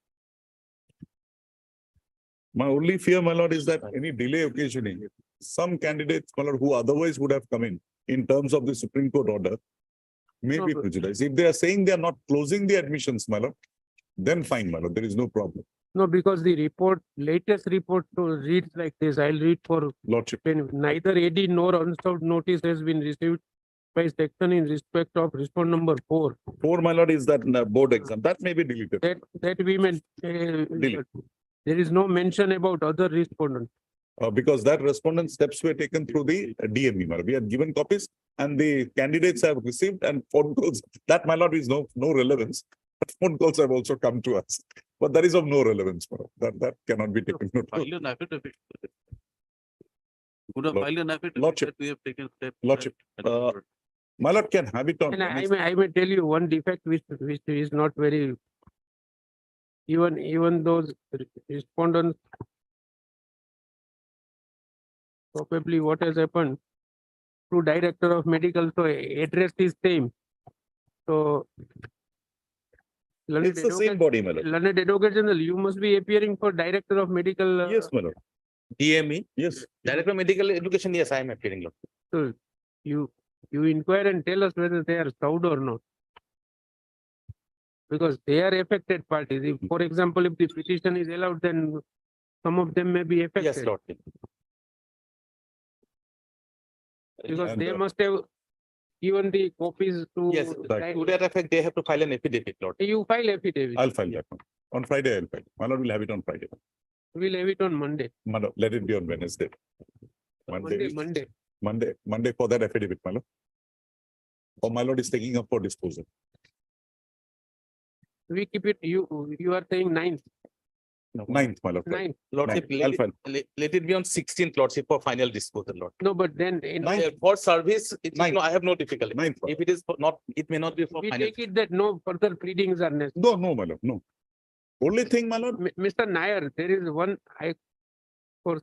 [SPEAKER 15] My only fear, my lord, is that any delay occasioning, some candidates, my lord, who otherwise would have come in terms of the Supreme Court order, may
[SPEAKER 3] No,
[SPEAKER 15] be
[SPEAKER 3] but-
[SPEAKER 15] prejudiced. If they are saying they are not closing the admissions, my lord, then fine, my lord, there is no problem.
[SPEAKER 3] No, because the report, latest report reads like this. I'll read for
[SPEAKER 15] Lordship.
[SPEAKER 3] neither AD nor unserved notice has been received by section in respect of respond number 4.
[SPEAKER 15] 4, my lord, is that board exam. That may be deleted.
[SPEAKER 3] That we meant,
[SPEAKER 15] Delete.
[SPEAKER 3] there is no mention about other respondents.
[SPEAKER 15] Because that respondent steps were taken through the DME. My lord. We had given copies and the candidates have received and phone calls. That, my lord, is no relevance. But phone calls have also come to us. But that is of no relevance, my lord. That cannot be taken note of.
[SPEAKER 7] file an affidavit. Would have
[SPEAKER 15] Lord-
[SPEAKER 7] filed an affidavit
[SPEAKER 15] Lordship.
[SPEAKER 7] that we have taken steps.
[SPEAKER 15] Lordship, my lord can have it on.
[SPEAKER 3] And I may tell you one defect which is not very, even those respondents, probably what has happened to Director of Medical, so address is same. So.
[SPEAKER 15] It's the same body, my lord.
[SPEAKER 3] Learned Advocate General, you must be appearing for Director of Medical.
[SPEAKER 15] Yes, my lord.
[SPEAKER 2] DME,
[SPEAKER 15] Yes.
[SPEAKER 2] Director of Medical Education, yes, I am appearing, Lord.
[SPEAKER 3] So you inquire and tell us whether they are served or not. Because they are affected parties. If, for example, if the petition is allowed, then some of them may be affected.
[SPEAKER 2] Yes, Lord.
[SPEAKER 3] Because
[SPEAKER 15] And,
[SPEAKER 3] they must have given the copies to.
[SPEAKER 2] Yes, to that effect, they have to file an affidavit, Lord.
[SPEAKER 3] You file affidavit.
[SPEAKER 15] I'll file that one. On Friday, I'll file. My lord will have it on Friday.
[SPEAKER 3] We'll have it on Monday.
[SPEAKER 15] My lord, let it be on Wednesday. Monday for that affidavit, my lord. Or my lord is taking up for disposal.
[SPEAKER 3] We keep it, you are saying 9th,
[SPEAKER 15] 9th, my lord.
[SPEAKER 3] 9th.
[SPEAKER 2] Lordship,
[SPEAKER 15] I'll file.
[SPEAKER 2] let it be on 16th, Lordship, for final disposal, Lord.
[SPEAKER 3] No, but then
[SPEAKER 2] For service, I have no difficulty.
[SPEAKER 15] 9th.
[SPEAKER 2] If it is not, it may not be for
[SPEAKER 3] we
[SPEAKER 2] final.
[SPEAKER 3] take it that no further pleadings are necessary.
[SPEAKER 15] No, my lord, no. Only thing, my lord,
[SPEAKER 3] Mr. Nair, there is one, for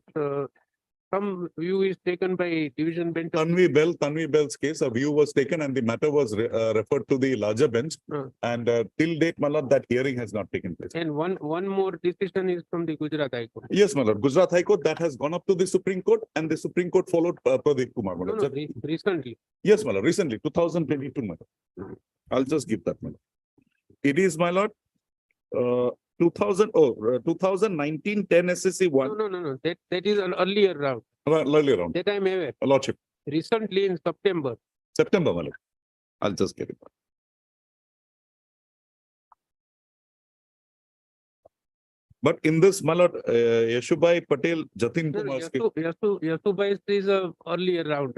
[SPEAKER 3] some view is taken by division bench. of-
[SPEAKER 15] Tanvi Bell's case, a view was taken and the matter was referred to the larger bench. And till date, my lord, that hearing has not taken place.
[SPEAKER 3] And one more decision is from the Gujarat High Court.
[SPEAKER 15] Yes, my lord. Gujarat High Court, that has gone up to the Supreme Court and the Supreme Court followed Pradeep Kumar. my
[SPEAKER 3] No,
[SPEAKER 15] lord.
[SPEAKER 3] no, recently.
[SPEAKER 15] Yes, my lord, recently, 2022, my lord. I'll just give that, my lord. It is, my lord, 2019 10 SSC
[SPEAKER 3] No,
[SPEAKER 15] 1,
[SPEAKER 3] no. That is an earlier round.
[SPEAKER 15] earlier round,
[SPEAKER 3] That I am aware.
[SPEAKER 15] Lordship,
[SPEAKER 3] Recently in September.
[SPEAKER 15] September, my lord. I'll just get it. But in this, my lord, Yashubhai Patel, Jatin
[SPEAKER 3] No,
[SPEAKER 15] Kumar,
[SPEAKER 3] Yasubai is a earlier round.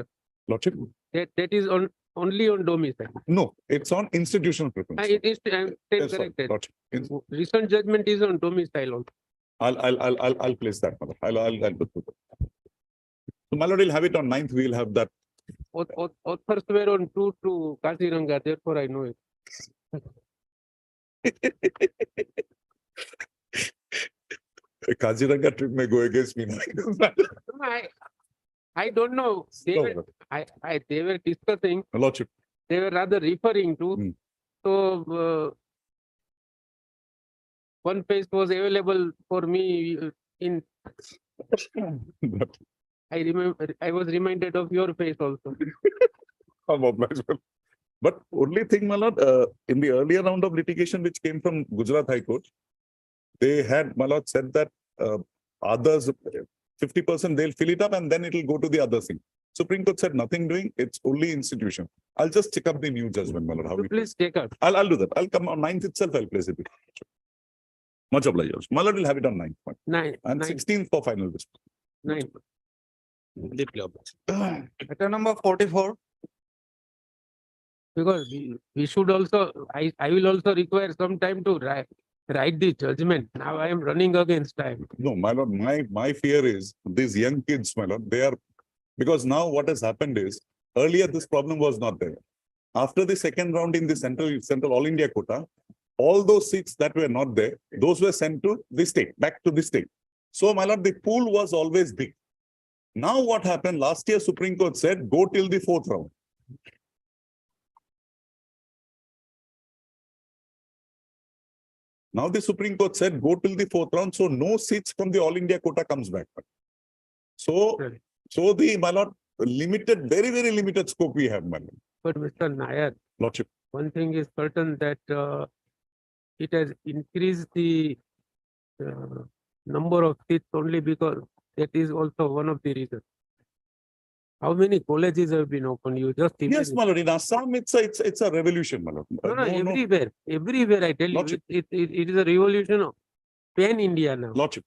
[SPEAKER 15] Lordship,
[SPEAKER 3] That is on only on domicile.
[SPEAKER 15] no, it's on institutional preference.
[SPEAKER 3] It is, I am
[SPEAKER 15] Yes, sorry,
[SPEAKER 3] corrected.
[SPEAKER 15] Lordship. In-
[SPEAKER 3] Recent judgment is on domicile also.
[SPEAKER 15] I'll place that, my lord. I'll put it. So, my lord, we'll have it on 9th. We'll have that.
[SPEAKER 3] Authors were on tour to Kaziranga, therefore I know it.
[SPEAKER 15] Kaziranga trip may go against me.
[SPEAKER 3] I don't know. They were, they were discussing,
[SPEAKER 15] Lordship,
[SPEAKER 3] they were rather referring to.
[SPEAKER 15] Hmm.
[SPEAKER 3] So, one place was available for me in, I remember, I was reminded of your face also.
[SPEAKER 15] I'm obliged. But only thing, my lord, in the earlier round of litigation which came from Gujarat High Court, they had, my lord, said that others, 50% they'll fill it up and then it'll go to the other thing. Supreme Court said nothing doing, it's only institution. I'll just check up the new judgment, my lord. How we-
[SPEAKER 3] Please take out.
[SPEAKER 15] I'll do that. I'll come on 9th itself, I'll place it. Much obliged. My lord will have it on 9th.
[SPEAKER 3] Nine,
[SPEAKER 15] And 16th for final dispute.
[SPEAKER 3] 9.
[SPEAKER 2] Deeply obliged.
[SPEAKER 10] Matter number 44.
[SPEAKER 3] Because we should also, I will also require some time to write the judgment. Now I am running against time.
[SPEAKER 15] No, my lord, my fear is these young kids, my lord, they are, because now what has happened is, earlier this problem was not there. After the second round in the central All India quota, all those seats that were not there, those were sent to the state, back to the state. So, my lord, the pool was always big. Now what happened, last year Supreme Court said, go till the 4th round. Now the Supreme Court said, go till the 4th round, so no seats from the All India quota comes back. So,
[SPEAKER 3] Right.
[SPEAKER 15] so the, my lord, limited, very, very limited scope we have, my lord.
[SPEAKER 3] But Mr. Nair,
[SPEAKER 15] Lordship.
[SPEAKER 3] one thing is certain that it has increased the number of seats only because that is also one of the reasons. How many colleges have been opened? You just
[SPEAKER 15] Yes,
[SPEAKER 3] imagine.
[SPEAKER 15] my lord, in Assam, it's a revolution, my lord.
[SPEAKER 3] No, everywhere I tell you,
[SPEAKER 15] Lordship.
[SPEAKER 3] it is a revolution of pan India now.
[SPEAKER 15] Lordship.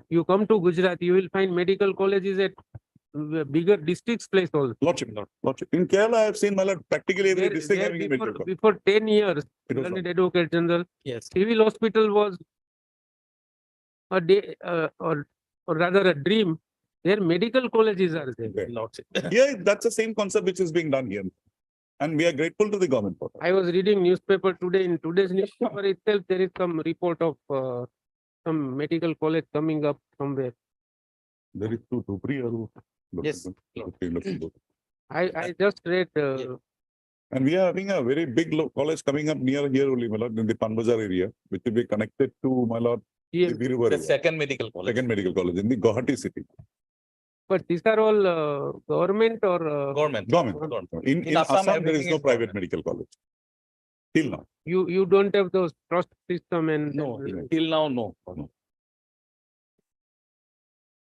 [SPEAKER 3] You come to Gujarat, you will find medical colleges at bigger districts place also.
[SPEAKER 15] Lordship. In Kerala, I have seen, my lord, practically every
[SPEAKER 3] Where-
[SPEAKER 15] district
[SPEAKER 3] where
[SPEAKER 15] having a medical college.
[SPEAKER 3] before 10 years,
[SPEAKER 15] It was
[SPEAKER 3] Learned Advocate General,
[SPEAKER 2] Yes.
[SPEAKER 3] civil hospital was a day, or rather a dream. Their medical colleges are there.
[SPEAKER 15] there.
[SPEAKER 2] Lordship.
[SPEAKER 15] Yeah, that's the same concept which is being done here. And we are grateful to the government for that.
[SPEAKER 3] I was reading newspaper today. In today's newspaper itself, there is some report of some medical college coming up somewhere.
[SPEAKER 15] There is two, Dhubri or.
[SPEAKER 2] Yes.
[SPEAKER 3] I just read.
[SPEAKER 2] Yeah.
[SPEAKER 15] And we are having a very big college coming up near here only, my lord, in the Panbazar area, which will be connected to, my lord, the
[SPEAKER 3] GM.
[SPEAKER 15] Viruvara,
[SPEAKER 2] The second medical college.
[SPEAKER 15] second medical college in the Guwahati city.
[SPEAKER 3] But these are all government or
[SPEAKER 2] Government.
[SPEAKER 15] Government. In Assam, there is
[SPEAKER 2] everything
[SPEAKER 15] no
[SPEAKER 2] is
[SPEAKER 15] private
[SPEAKER 2] government.
[SPEAKER 15] medical college. Till now.
[SPEAKER 3] you don't have those trust system and
[SPEAKER 2] No, till now, no.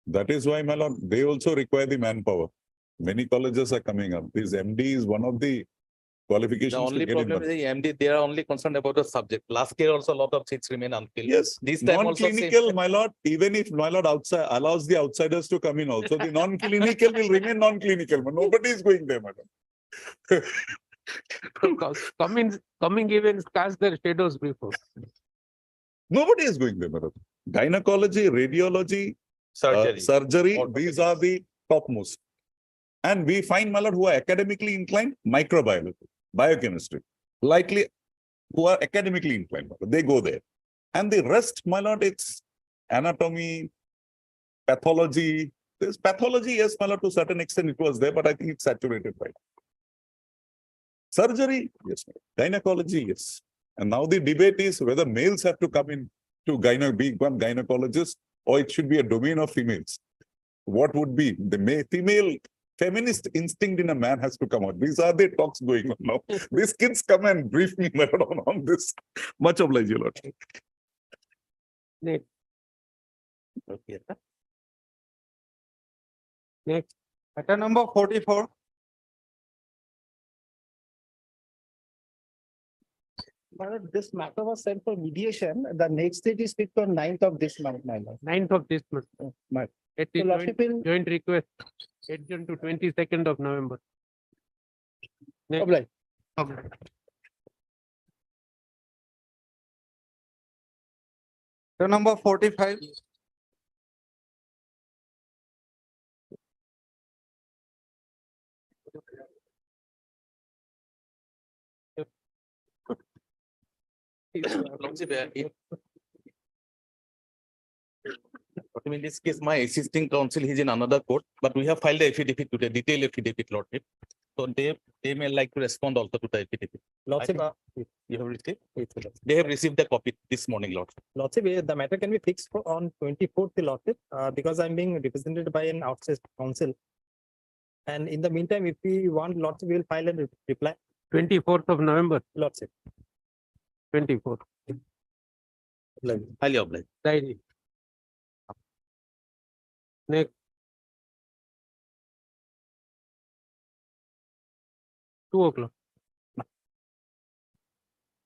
[SPEAKER 15] That is why, my lord, they also require the manpower. Many colleges are coming up. This MD is one of the
[SPEAKER 2] The
[SPEAKER 15] qualifications to
[SPEAKER 2] only
[SPEAKER 15] get in.
[SPEAKER 2] problem is the MD, they are only concerned about the subject. Last year also a lot of seats remain unfilled.
[SPEAKER 15] Yes,
[SPEAKER 2] This time also same.
[SPEAKER 15] non-clinical, my lord, even if my lord outside allows the outsiders to come in also, the non-clinical will remain non-clinical. But nobody is going there, madam.
[SPEAKER 3] coming events cast their shadows before.
[SPEAKER 15] Nobody is going there, madam. Gynecology, radiology,
[SPEAKER 2] Surgery.
[SPEAKER 15] surgery,
[SPEAKER 2] Orthopedics.
[SPEAKER 15] these are the topmost. And we find, my lord, who are academically inclined, microbiology, biochemistry, likely who are academically inclined, my lord, they go there. And the rest, my lord, it's anatomy, pathology. There's pathology, yes, my lord, to a certain extent it was there, but I think it's saturated by it. Surgery, yes, my lord. Gynecology, yes. And now the debate is whether males have to come in to become gynecologists, or it should be a domain of females. What would be the female feminist instinct in a man has to come out. These are the talks going on now. These kids come and brief me, my lord, on this. Much obliged, your lord.
[SPEAKER 3] Next.
[SPEAKER 2] Okay.
[SPEAKER 3] Next.
[SPEAKER 10] Matter number 44.
[SPEAKER 11] This matter was sent for mediation. The next date is fixed on 9th of this month, my lord.
[SPEAKER 3] 9th of this month.
[SPEAKER 11] My-
[SPEAKER 3] At the
[SPEAKER 11] So lordship will
[SPEAKER 3] joint request, adjourned to 22nd of November. Next.
[SPEAKER 11] oblige.
[SPEAKER 10] Matter number 45.
[SPEAKER 2] In this case, my existing counsel, he's in another court, but we have filed the affidavit today, detailed affidavit, Lordship. So they may like to respond also to the affidavit.
[SPEAKER 6] Lordship,
[SPEAKER 2] You have received? They have received the copy this morning, Lord.
[SPEAKER 6] Lordship, the matter can be fixed for on 24th, Lordship, because I'm being represented by an outside counsel. And in the meantime, if we want, Lordship, we will file a reply,
[SPEAKER 3] 24th of November,
[SPEAKER 6] Lordship.
[SPEAKER 3] 24th.
[SPEAKER 2] Highly obliged.
[SPEAKER 3] Diary. Next. 2 o'clock.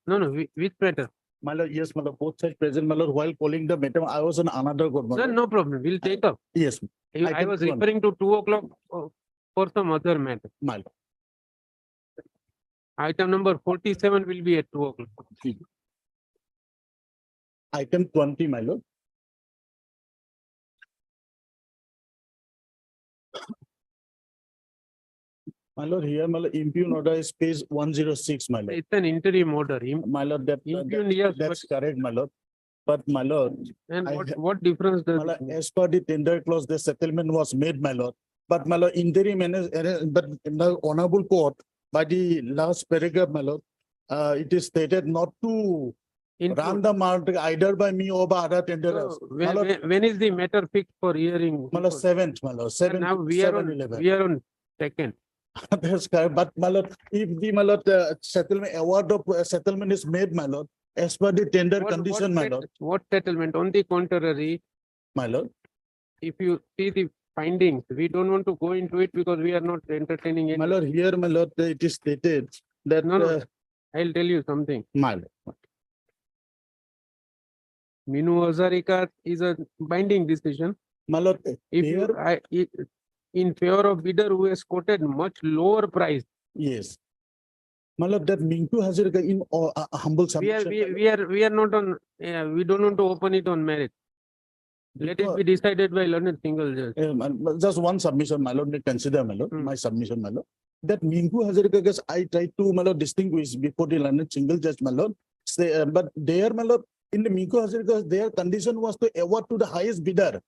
[SPEAKER 3] No, which matter?
[SPEAKER 11] My lord, yes, my lord, both sides present, my lord, while calling the matter, I was on another court. my
[SPEAKER 3] No,
[SPEAKER 11] lord.
[SPEAKER 3] no problem. We'll take up.
[SPEAKER 11] Yes,
[SPEAKER 3] I
[SPEAKER 11] Item
[SPEAKER 3] was
[SPEAKER 11] 2
[SPEAKER 3] referring to 2 o'clock for some other matter.
[SPEAKER 11] my lord.
[SPEAKER 3] Item number 47 will be at 2 o'clock.
[SPEAKER 11] Item 20, my lord. My lord, here, my lord, impugn order is page 106, my lord.
[SPEAKER 3] It's an interim order.
[SPEAKER 11] My lord,
[SPEAKER 3] Impugn, yes,
[SPEAKER 11] that's correct, my lord. But my lord,
[SPEAKER 3] And
[SPEAKER 11] I
[SPEAKER 3] what difference does
[SPEAKER 11] my
[SPEAKER 3] it
[SPEAKER 11] lord,
[SPEAKER 3] make?
[SPEAKER 11] as per the tender clause, the settlement was made, my lord. But my lord, interim, but in the honorable court, by the last paragraph, my lord, it is stated not to run the market either by me or by other tenderers.
[SPEAKER 3] So,
[SPEAKER 11] My lord,
[SPEAKER 3] when is the matter fixed for hearing?
[SPEAKER 11] my lord, 7th, my lord, 7,
[SPEAKER 3] Now we are
[SPEAKER 11] 7,
[SPEAKER 3] on,
[SPEAKER 11] 11.
[SPEAKER 3] we are on second.
[SPEAKER 11] That's correct, but my lord, if the my lord, settlement, award of settlement is made, my lord, as per the tender condition, my lord,
[SPEAKER 3] What settlement? On the contrary,
[SPEAKER 11] my lord.
[SPEAKER 3] if you see the findings, we don't want to go into it because we are not entertaining it.
[SPEAKER 11] My lord, here, my lord, it is stated that,
[SPEAKER 3] No, no. I'll tell you something.
[SPEAKER 11] my lord,
[SPEAKER 3] Minu Hazarika is a binding decision.
[SPEAKER 11] my lord,
[SPEAKER 3] If
[SPEAKER 11] here,
[SPEAKER 3] in favor of bidder who has quoted much lower price,
[SPEAKER 11] yes. My lord, that Minku Hazarika in humble
[SPEAKER 3] we are,
[SPEAKER 11] submission.
[SPEAKER 3] we are not on, we don't want to open it on merit. Let it be decided by learned single judge.
[SPEAKER 11] Just one submission, my lord, may consider, my lord, my submission, my lord. That Minku Hazarika case, I tried to, my lord, distinguish before the learned single judge, my lord. Say, but there, my lord, in the Minku Hazarika, their condition was to award to the highest bidder.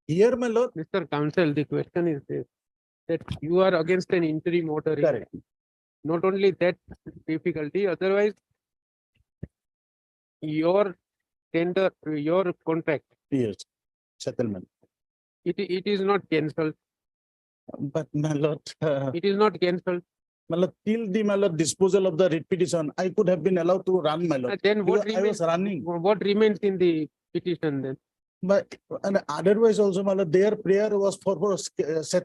[SPEAKER 11] Here, my lord,
[SPEAKER 3] Mr. Counsel, the question is this, that you are against an interim order.
[SPEAKER 11] correct.
[SPEAKER 3] Not only that difficulty, otherwise your tender, your contract,
[SPEAKER 11] Yes, settlement.
[SPEAKER 3] it is not cancelled.
[SPEAKER 11] But my lord,
[SPEAKER 3] It is not cancelled.
[SPEAKER 11] my lord, till the my lord disposal of the writ petition, I could have been allowed to run, my lord.
[SPEAKER 3] Then what
[SPEAKER 11] Because I was
[SPEAKER 3] remains,
[SPEAKER 11] running,
[SPEAKER 3] what remains in the petition then?
[SPEAKER 11] but and otherwise also, my lord, their prayer was for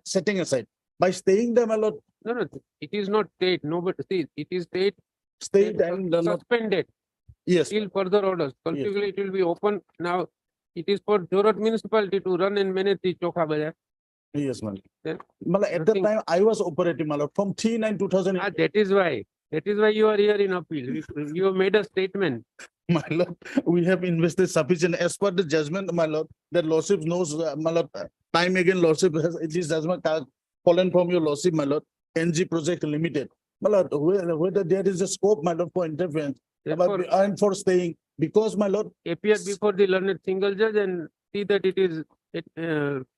[SPEAKER 11] setting aside. By staying there, my lord,
[SPEAKER 3] No, no, it is not state, nobody, see, it is state
[SPEAKER 11] stayed and not,
[SPEAKER 3] suspended
[SPEAKER 11] yes,
[SPEAKER 3] till further orders. Consequently, it will be open now. It is for Jorhat municipality to run and manage the Chokha Bazar.
[SPEAKER 11] yes, my lord.
[SPEAKER 3] Then
[SPEAKER 11] My lord, at that
[SPEAKER 3] nothing-
[SPEAKER 11] time, I was operating, my lord, from 3/9/2000.
[SPEAKER 3] That is why you are here in appeal. You have made a statement.
[SPEAKER 11] My lord, we have invested sufficient as per the judgment, my lord, that lordship knows, my lord, time again lordship has, it is judgment fallen from your lordship, my lord, NG Project Limited. My lord, whether there is a scope, my lord, for interference,
[SPEAKER 3] Therefore,
[SPEAKER 11] but and for staying, because, my lord,
[SPEAKER 3] appear before the learned single judge and see that it is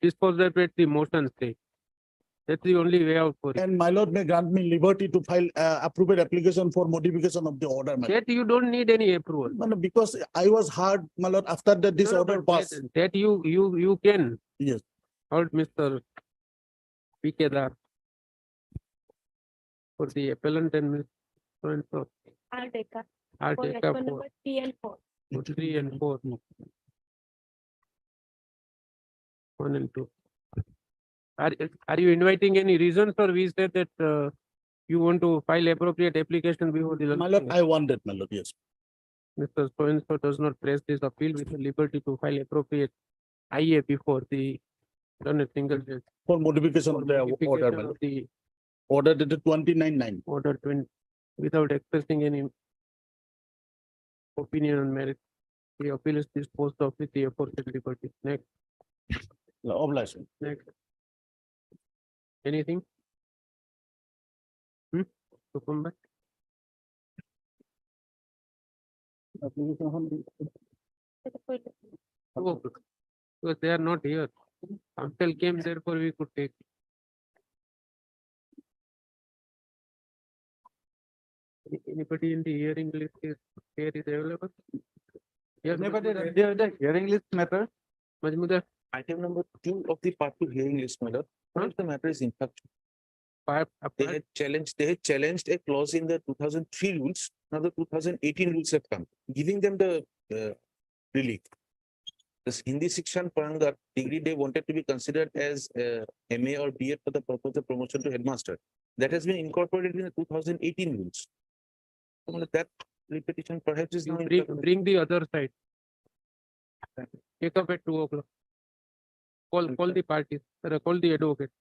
[SPEAKER 3] disposed of at the motion stage. That's the only way out for it.
[SPEAKER 11] and my lord may grant me liberty to file approved application for modification of the order, my lord.
[SPEAKER 3] That you don't need any approval.
[SPEAKER 11] No, no, because I was hard, my lord, after that this
[SPEAKER 3] No, no,
[SPEAKER 11] order
[SPEAKER 3] but
[SPEAKER 11] passed.
[SPEAKER 3] that you can.
[SPEAKER 11] Yes.
[SPEAKER 3] Hold Mr. P. Kedar for the appellant and so and so.
[SPEAKER 8] I'll take up.
[SPEAKER 3] I'll
[SPEAKER 8] For
[SPEAKER 3] take
[SPEAKER 8] record
[SPEAKER 3] up
[SPEAKER 8] number 3 and 4.
[SPEAKER 3] 3 and 4. 1 and 2. Are you inviting any reasons, or we said that you want to file appropriate application before the?
[SPEAKER 7] My lord, I want that, my lord, yes.
[SPEAKER 3] Mr. So does not press this appeal with the liberty to file appropriate IA before the done a single judge.
[SPEAKER 7] For modification of the order, my
[SPEAKER 3] Modification
[SPEAKER 7] lord.
[SPEAKER 3] of the
[SPEAKER 7] Order dated 29/9.
[SPEAKER 3] order 20 without expressing any opinion on merit. The appeal is disposed of with the aforesaid liberty. Next,
[SPEAKER 7] Obligation.
[SPEAKER 3] next. Anything? To come back? Oh, because they are not here. Counsel came, therefore we could take. Anybody in the hearing list is here is available? Yes,
[SPEAKER 10] the hearing list matter?
[SPEAKER 3] Majmudar,
[SPEAKER 2] Item number 2 of the part 2 hearing list, my lord. One of the matter is in fact, they had challenged a clause in the 2003 rules. Now the 2018 rules have come, giving them the relief. This Hindi Shikshan Parangat degree they wanted to be considered as MA or BA for the purpose of promotion to headmaster. That has been incorporated in the 2018 rules. So that repetition perhaps is
[SPEAKER 3] you
[SPEAKER 2] now in
[SPEAKER 3] bring the other side. Take up at 2 o'clock. Call the parties, call the advocate.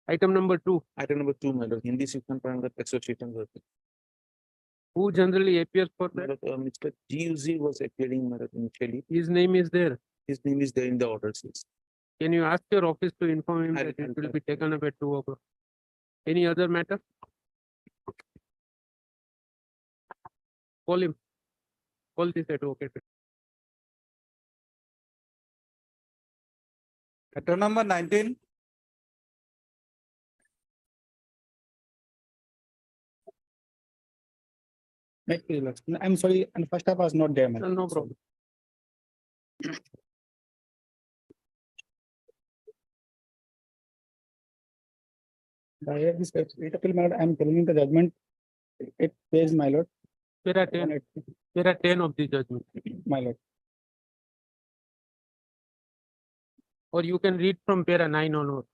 [SPEAKER 3] Item number 2,
[SPEAKER 2] Item number 2, my lord, Hindi Shikshan Parangat Association.
[SPEAKER 3] who generally appears for that?
[SPEAKER 2] Mr. GUZ was appearing, my lord, initially.
[SPEAKER 3] His name is there.
[SPEAKER 2] His name is there in the orders list.
[SPEAKER 3] Can you ask your office to inform him
[SPEAKER 2] I'll-
[SPEAKER 3] that it
[SPEAKER 2] I'll
[SPEAKER 3] will
[SPEAKER 2] try.
[SPEAKER 3] be taken up at 2 o'clock? Any other matter? Call him. Call this advocate.
[SPEAKER 10] Matter number 19.
[SPEAKER 11] I'm sorry, and first half was not there, man.
[SPEAKER 3] No problem.
[SPEAKER 11] I have this rate appeal, my lord, I'm telling you the judgment. It pays, my lord,
[SPEAKER 3] There are 10, there are 10 of the judgment.
[SPEAKER 11] my lord.
[SPEAKER 3] Or you can read from para 9 onward.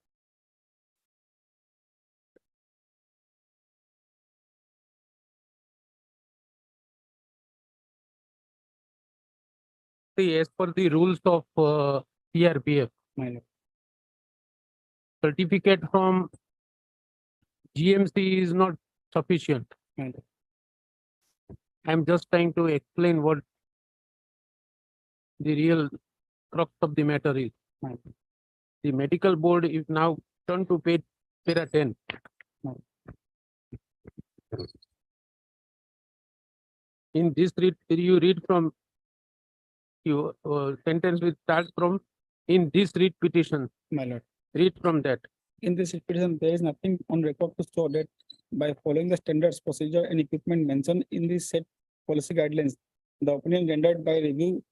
[SPEAKER 3] See, as per the rules of CRPF,
[SPEAKER 11] My lord.
[SPEAKER 3] certificate from GMC is not sufficient.
[SPEAKER 11] My lord.
[SPEAKER 3] I'm just trying to explain what the real crux of the matter is.
[SPEAKER 11] Right.
[SPEAKER 3] The medical board is now turned to page para 10.
[SPEAKER 11] Right.
[SPEAKER 3] In this read, you read from your sentence which starts from in this read petition.
[SPEAKER 11] My lord.
[SPEAKER 3] Read from that.
[SPEAKER 11] In this petition, there is nothing on record to show that by following the standards, procedure and equipment mentioned in the set policy guidelines, the opinion rendered by review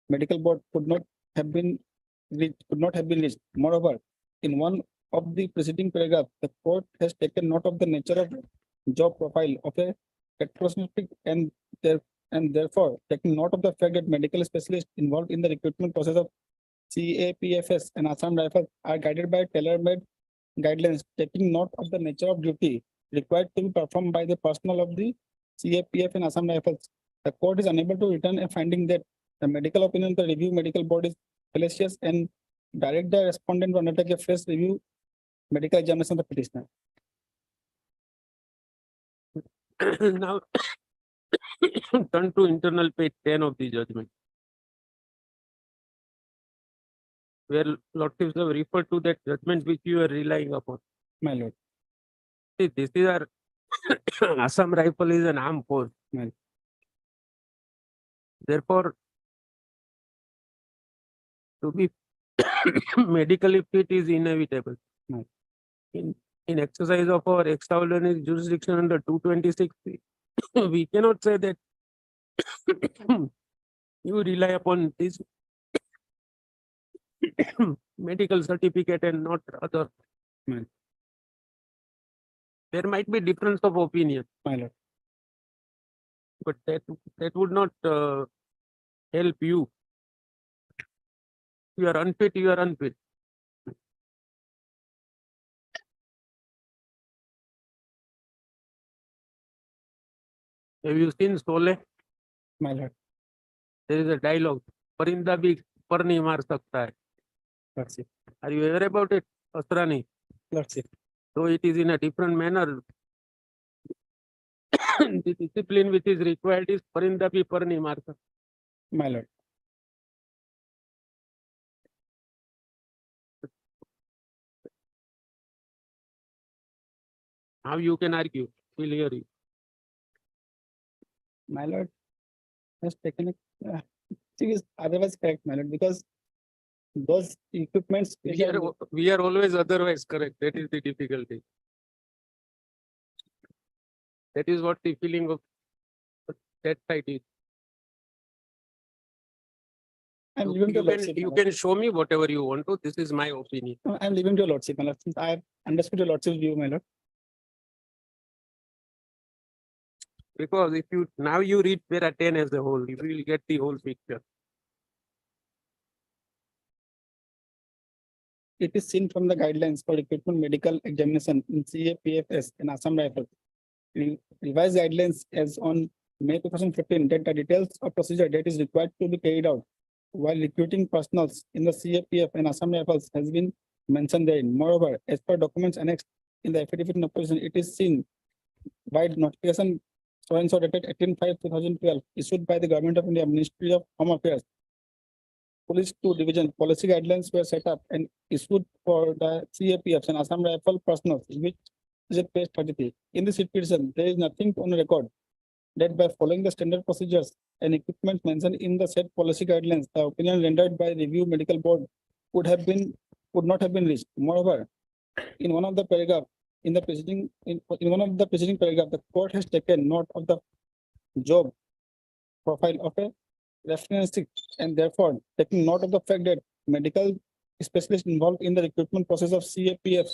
[SPEAKER 11] medical board could not have been reached. Moreover, in one of the preceding paragraph, the court has taken note of the nature of job profile of a retrospective and therefore taking note of the fact that medical specialists involved in the recruitment process of CAPFS and Assam Rifles are guided by tailor-made guidelines, taking note of the nature of duty required to be performed by the personnel of the CAPF and Assam Rifles. The court is unable to return a finding that the medical opinion of the review medical board is fallacious and direct the respondent to undertake a fresh review medical examination of the petitioner.
[SPEAKER 3] Now, turn to internal page 10 of the judgment, where lordships have referred to that judgment which you are relying upon.
[SPEAKER 11] My lord.
[SPEAKER 3] See, this is our Assam Rifle is an armed force.
[SPEAKER 11] Right.
[SPEAKER 3] Therefore, to be medically fit is inevitable.
[SPEAKER 11] Right.
[SPEAKER 3] In exercise of our extraordinary jurisdiction under 226, we cannot say that you rely upon this medical certificate and not other.
[SPEAKER 11] Right.
[SPEAKER 3] There might be difference of opinion,
[SPEAKER 11] My lord.
[SPEAKER 3] but that would not help you You are unfit, you are unfit. Have you seen Sole?
[SPEAKER 4] My lord,
[SPEAKER 3] There is a dialogue. Parinda bhi par nahi maar sakta hai.
[SPEAKER 4] lordship,
[SPEAKER 3] Are you aware about it, Asrani?
[SPEAKER 4] lordship,
[SPEAKER 3] So it is in a different manner. The discipline which is required is Parinda bhi par nahi maar sakta.
[SPEAKER 4] my lord.
[SPEAKER 3] How you can argue? We'll hear you.
[SPEAKER 4] My lord has taken it. Thing is otherwise correct, my lord, because those equipments.
[SPEAKER 3] We are always otherwise correct. That is the difficulty. That is what the feeling of that side is.
[SPEAKER 4] I'm leaving to
[SPEAKER 3] You
[SPEAKER 4] lordship.
[SPEAKER 3] you can show me whatever you want to. This is my opinion.
[SPEAKER 4] I'm leaving to lordship, my lord. Since I have understood your lordship's view, my lord.
[SPEAKER 3] Because if you now you read para 10 as a whole, you will get the whole picture.
[SPEAKER 4] It is seen from the guidelines for equipment medical examination in CAPFS and Assam Rifle. Revised guidelines as on May 2015 that the details of procedure that is required to be carried out while recruiting personals in the CAPF and Assam Rifles has been mentioned therein. Moreover, as per documents annexed in the affidavit in opposition, it is seen by notification so and so dated 18/5/2012 issued by the Government of India, Ministry of Home Affairs. Police 2 Division policy guidelines were set up and issued for the CAPFs and Assam Rifle personnel, which is at page 33. In this petition, there is nothing on record that by following the standard procedures and equipment mentioned in the said policy guidelines, the opinion rendered by review medical board would not have been reached. Moreover, in one of the paragraph in one of the preceding paragraph, the court has taken note of the job profile of a referencing and therefore taking note of the fact that medical specialists involved in the recruitment process of CAPF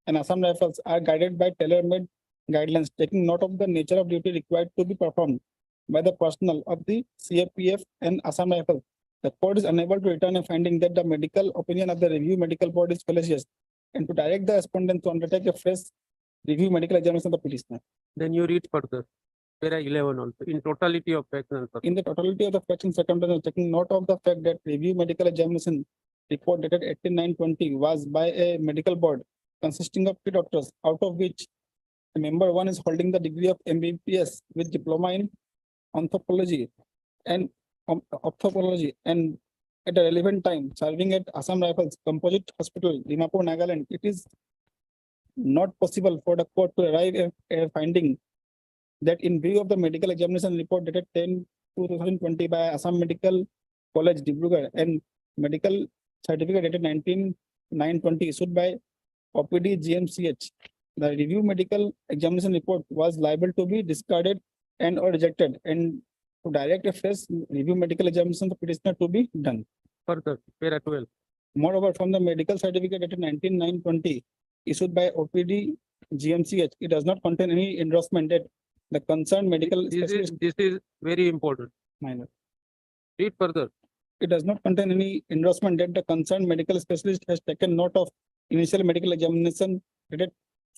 [SPEAKER 4] and Assam Rifles are guided by tailor-made guidelines, taking note of the nature of duty required to be performed by the personnel of the CAPF and Assam Rifles. The court is unable to return a finding that the medical opinion of the review medical board is fallacious and to direct the respondent to undertake a fresh review medical examination of the petitioner.
[SPEAKER 3] Then you read further. Para 11 also. In totality of facts and
[SPEAKER 4] In the totality of the facts and circumstances, taking note of the fact that review medical examination report dated 18/9/20 was by a medical board consisting of 3 doctors, out of which the member 1 is holding the degree of MBBS with diploma in anthropology and ophthalmology and at a relevant time serving at Assam Rifles Composite Hospital, Dimapur, Nagaland. It is not possible for the court to arrive at a finding that in view of the medical examination report dated 10/2020 by Assam Medical College, Dibrugarh, and medical certificate dated 19/9/20 issued by OPD GMCH, the review medical examination report was liable to be discarded and or rejected, and to direct a fresh review medical examination of the petitioner to be done.
[SPEAKER 3] further. Para 12.
[SPEAKER 4] Moreover, from the medical certificate dated 19/9/20 issued by OPD GMCH, it does not contain any endorsement that the concerned medical specialist
[SPEAKER 3] This is very important.
[SPEAKER 4] minor.
[SPEAKER 3] Read further.
[SPEAKER 4] It does not contain any endorsement that the concerned medical specialist has taken note of initial medical examination dated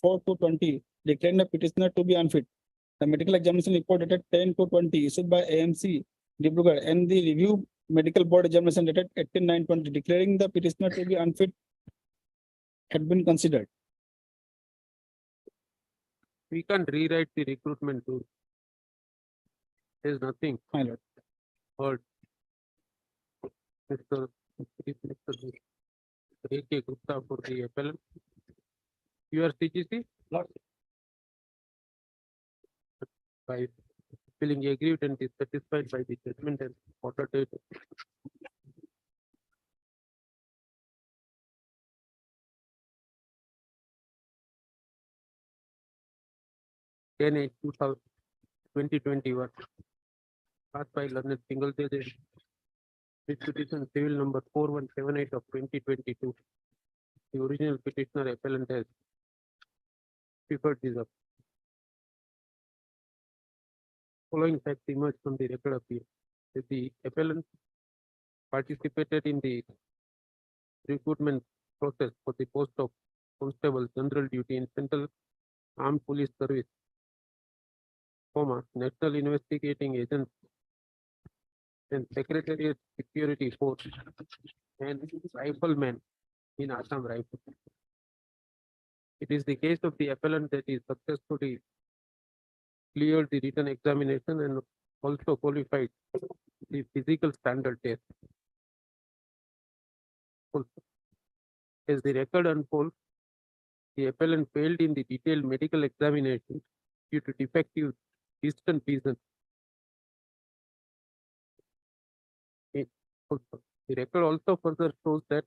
[SPEAKER 4] 4/2/20 declaring the petitioner to be unfit. The medical examination report dated 10/2/20 issued by AMC Dibrugarh and the review medical board examination dated 18/9/20 declaring the petitioner to be unfit had been considered.
[SPEAKER 3] We can't rewrite the recruitment tool. There's nothing.
[SPEAKER 4] My lord.
[SPEAKER 3] Heard. Mr. A.K. Gupta for the appellant. You are CGC?
[SPEAKER 4] Lord.
[SPEAKER 3] By feeling aggrieved and dissatisfied by the judgment and order date. 10/8/2021. Passed by learned single judge. Petition civil number 4178 of 2022. The original petitioner appellant has preferred this up. Following facts emerged from the record appeal that the appellant participated in the recruitment process for the post of Constable General Duty in Central Armed Police Service, National Investigating Agency and Secretariat Security Force and Rifleman in Assam Rifle. It is the case of the appellant that he successfully cleared the written examination and also qualified the physical standard test. Also, as the record unfolds, the appellant failed in the detailed medical examination due to defective distant vision. The record also further shows that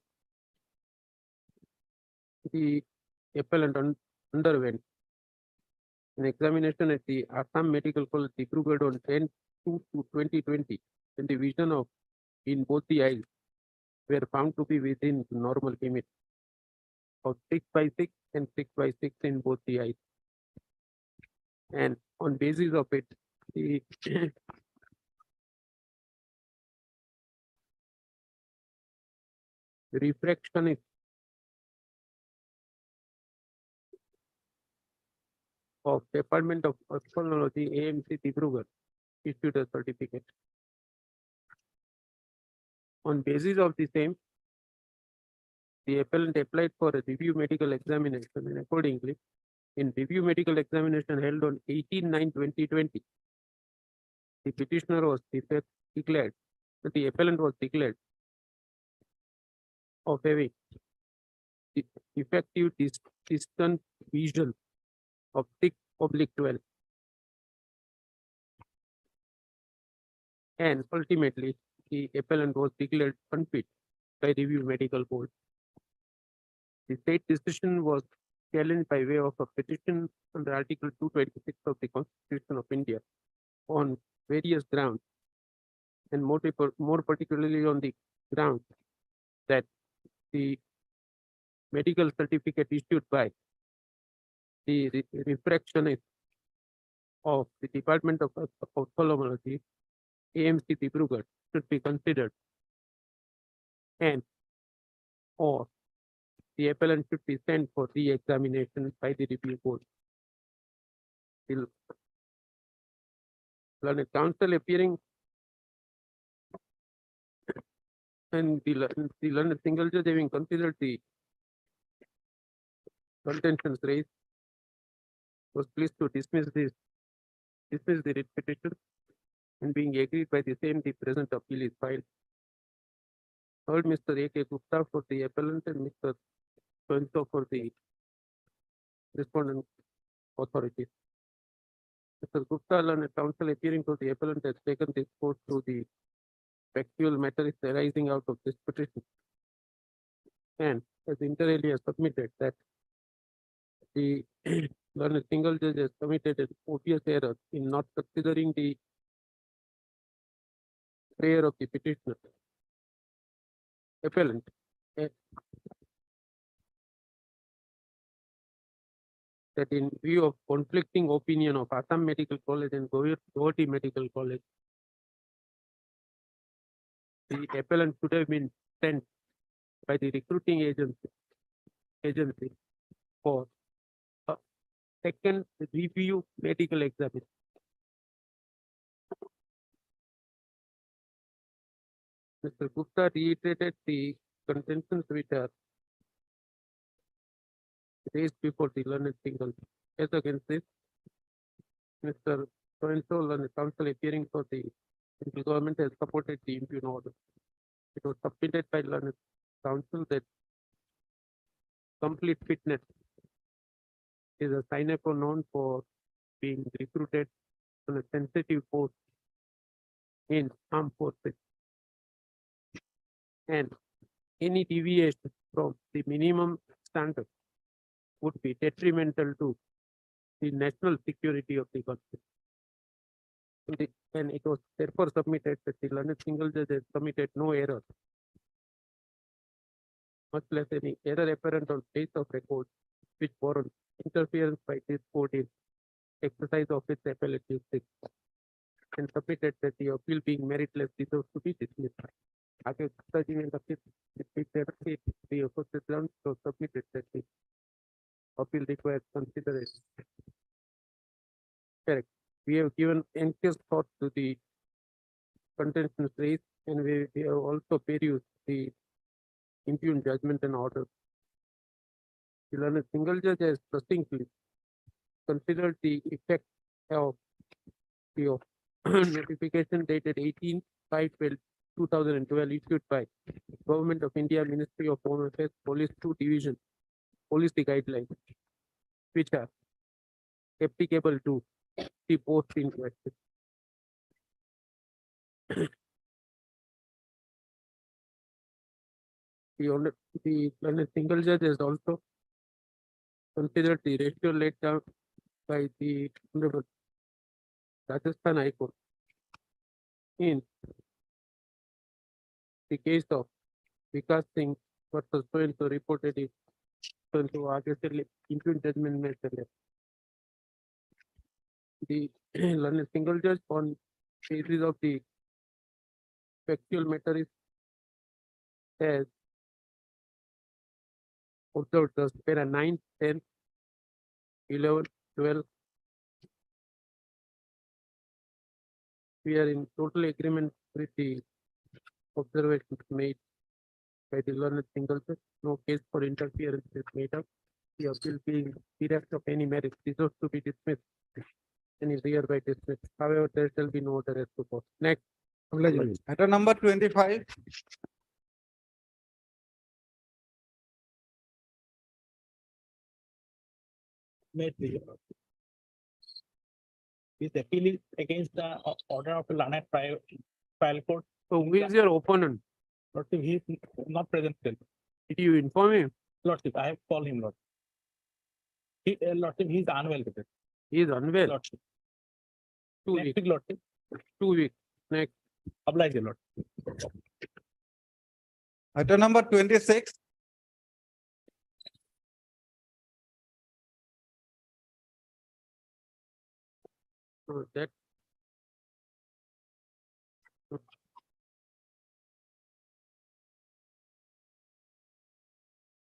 [SPEAKER 3] the appellant underwent an examination at the Assam Medical College, Dibrugarh on 10/2/2020, and the vision of in both the eyes were found to be within normal limits of 6/6 and 6/6 in both the eyes. And on basis of it, the refractionist of Department of Ophthalmology, AMC Dibrugarh, issued a certificate. On basis of the same, the appellant applied for a review medical examination, and accordingly, in review medical examination held on 18/9/2020, the petitioner was declared, the appellant was declared of having effective distant vision of 6/12. And ultimately, the appellant was declared unfit by review medical board. The state decision was challenged by way of a petition under Article 226 of the Constitution of India on various grounds, and more particularly on the ground that the medical certificate issued by the refractionist of the Department of Ophthalmology, AMC Dibrugarh, should be considered, and or the appellant should be sent for re-examination by the review board. The learned counsel appearing and the learned single judge having considered the contentions raised was pleased to dismiss the writ petition, and being agreed by the same, the present appeal is filed. Heard Mr. A.K. Gupta for the appellant and Mr. So for the respondent authority. Mr. Gupta, learned counsel appearing for the appellant, has taken this court to the factual matters arising out of this petition, and has inter alia submitted that the learned single judge has committed an obvious error in not considering the prayer of the petitioner. Appellant that in view of conflicting opinion of Assam Medical College and Guwahati Medical College, the appellant should have been sent by the recruiting agency for a second review medical examination. Mr. Gupta reiterated the contentions which are raised before the learned single. As against this, Mr. So-and-so learned counsel appearing for the central government has supported the impugn order. It was submitted by learned counsel that complete fitness is a sine qua non for being recruited on a sensitive post in armed forces, and any deviation from the minimum standard would be detrimental to the national security of the country. And it was therefore submitted that the learned single judge has committed no error, much less any error apparent on face of record, which warrants interference by this court in exercise of its appellate jurisdiction, and submitted that the appeal being meritless deserves to be dismissed. आगे गुप्ता जी ने लक्षित district there से the opposite ground so submitted that the appeal requires consideration. Correct. We have given anxious thought to the contentions raised and we have also perused the impugned judgment and order. The learned single judge has succinctly considered the effect of the notification dated 18/5/2012 issued by Government of India Ministry of Home Affairs Police 2 Division Policy Guidelines, which are applicable to the post in question. The learned single judge has also considered the ratio laid down by the Honorable Rajasthan High Court in the case of Vikas Singh versus so and so reported it so and so आगे से impugned judgment में चले. The learned single judge on basis of the factual matter is as observed thus para 9, 10, 11, 12. We are in total agreement with the observations made by the learned single judge. No case for interference is made up. The appeal being bereft of any merit deserves to be dismissed and is hereby dismissed. However, there shall be no order as proposed. Next.
[SPEAKER 10] Matter number 25.
[SPEAKER 6] Made the this appeal is against the order of the Lanai trial court.
[SPEAKER 3] So who is your opponent?
[SPEAKER 6] Lordship, he is not present still.
[SPEAKER 3] Did you inform him?
[SPEAKER 6] Lordship, I have called him, Lord. Lordship, he is unwell with it.
[SPEAKER 3] He is unwell.
[SPEAKER 6] Lordship.
[SPEAKER 3] 2
[SPEAKER 6] Next
[SPEAKER 3] weeks.
[SPEAKER 6] week, Lordship.
[SPEAKER 3] 2 weeks. Next.
[SPEAKER 6] Oblige, your Lord.
[SPEAKER 10] Matter number 26.
[SPEAKER 3] So that.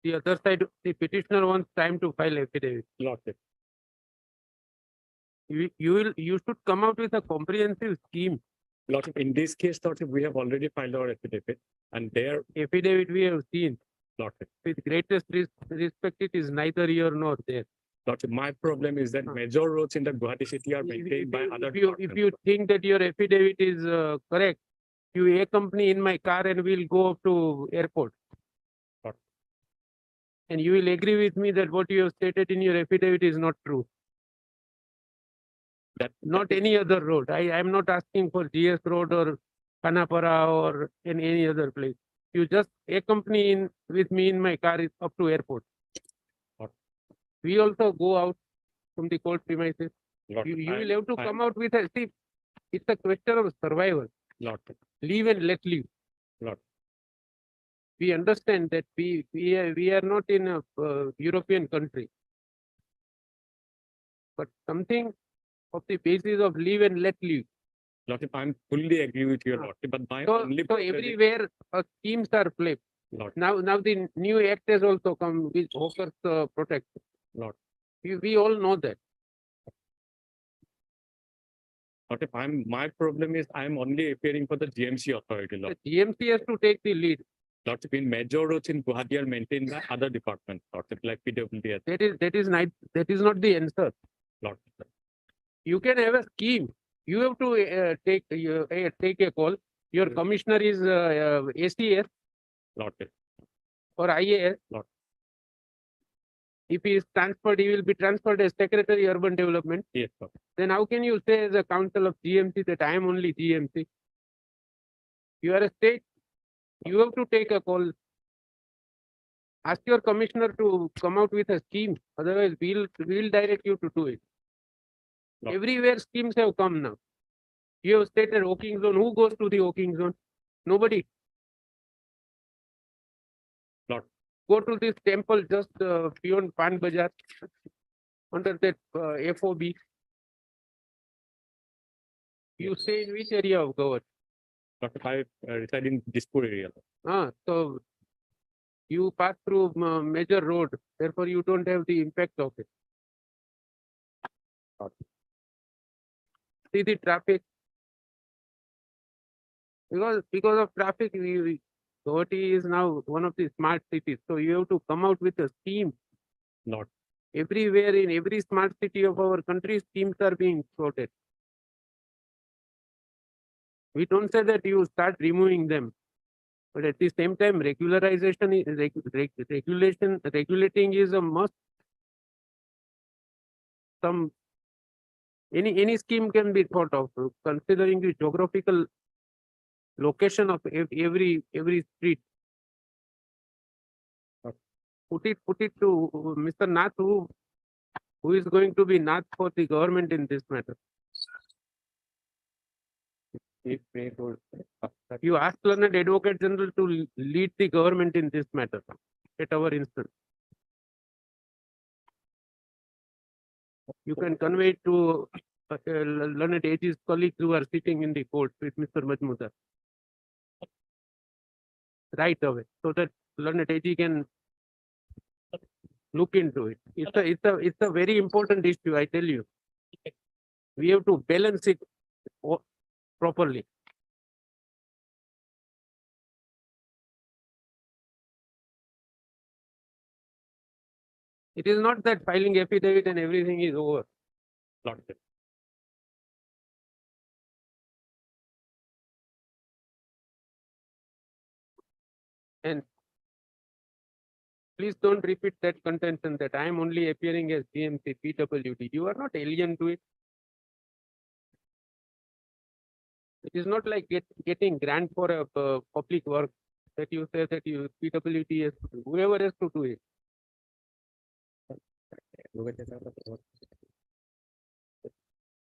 [SPEAKER 3] The other side, the petitioner wants time to file affidavit.
[SPEAKER 6] Lordship.
[SPEAKER 3] You should come out with a comprehensive scheme.
[SPEAKER 6] Lordship, in this case, Lordship, we have already filed our affidavit and their
[SPEAKER 3] Affidavit we have seen.
[SPEAKER 6] Lordship.
[SPEAKER 3] With greatest respect, it is neither here nor there.
[SPEAKER 6] Lordship, my problem is that major roads in the Guwahati city are maintained by other.
[SPEAKER 3] If you think that your affidavit is correct, you accompany in my car and we'll go up to airport. And you will agree with me that what you have stated in your affidavit is not true.
[SPEAKER 6] That
[SPEAKER 3] Not any other road. I am not asking for GS road or Kanapara or in any other place. You just accompany in with me in my car up to airport. We also go out from the court premises. You will have to come out with a, see, it's a question of survival. Live and let live. We understand that we are not in a European country. But something of the basis of live and let live.
[SPEAKER 6] Lordship, I'm fully agree with your Lordship, but my
[SPEAKER 3] So,
[SPEAKER 6] only.
[SPEAKER 3] so everywhere schemes are played. Now the new act has also come with hawkers protection. We all know that.
[SPEAKER 6] Lordship, my problem is I'm only appearing for the GMC authority.
[SPEAKER 3] The GMC has to take the lead.
[SPEAKER 6] Lordship, in major roads in Guwahati are maintained by other departments, Lordship, like PWD.
[SPEAKER 3] That is not the answer.
[SPEAKER 6] Lordship.
[SPEAKER 3] You can have a scheme. You have to take a call. Your commissioner is ACS
[SPEAKER 6] Lordship.
[SPEAKER 3] or IAS. If he is transferred, he will be transferred as Secretary Urban Development.
[SPEAKER 6] Yes, sir.
[SPEAKER 3] Then how can you say as a council of GMC that I am only GMC? You are a state. You have to take a call. Ask your commissioner to come out with a scheme. Otherwise, we'll direct you to do it. Everywhere schemes have come now. You have stated Oking zone. Who goes to the Oking zone? Nobody. Go to this temple just beyond Pan Bazaar under that FOB. You say in which area of Goa?
[SPEAKER 6] Dr. I reside in Dispur area.
[SPEAKER 3] So you pass through major road, therefore you don't have the impact of it. See the traffic. Because of traffic, Guwahati is now one of the smart cities. So you have to come out with a scheme.
[SPEAKER 6] Not.
[SPEAKER 3] Everywhere in every smart city of our country, schemes are being floated. We don't say that you start removing them. But at the same time, regularization is regulating is a must. Any scheme can be thought of, considering the geographical location of every street. Put it to Mr. Nath, who is going to be Nath for the government in this matter. You ask Learned Advocate General to lead the government in this matter at our instance. You can convey it to Learned AG's colleagues who are sitting in the court with Mr. Majmudar right away, so that Learned AG can look into it. It's a very important issue, I tell you. We have to balance it properly. It is not that filing affidavit and everything is over.
[SPEAKER 6] Not it.
[SPEAKER 3] And please don't repeat that contention that I am only appearing as GMC PWD. You are not alien to it. It is not like getting grant for a public work that you say that you PWD has to do. Whoever has to do it.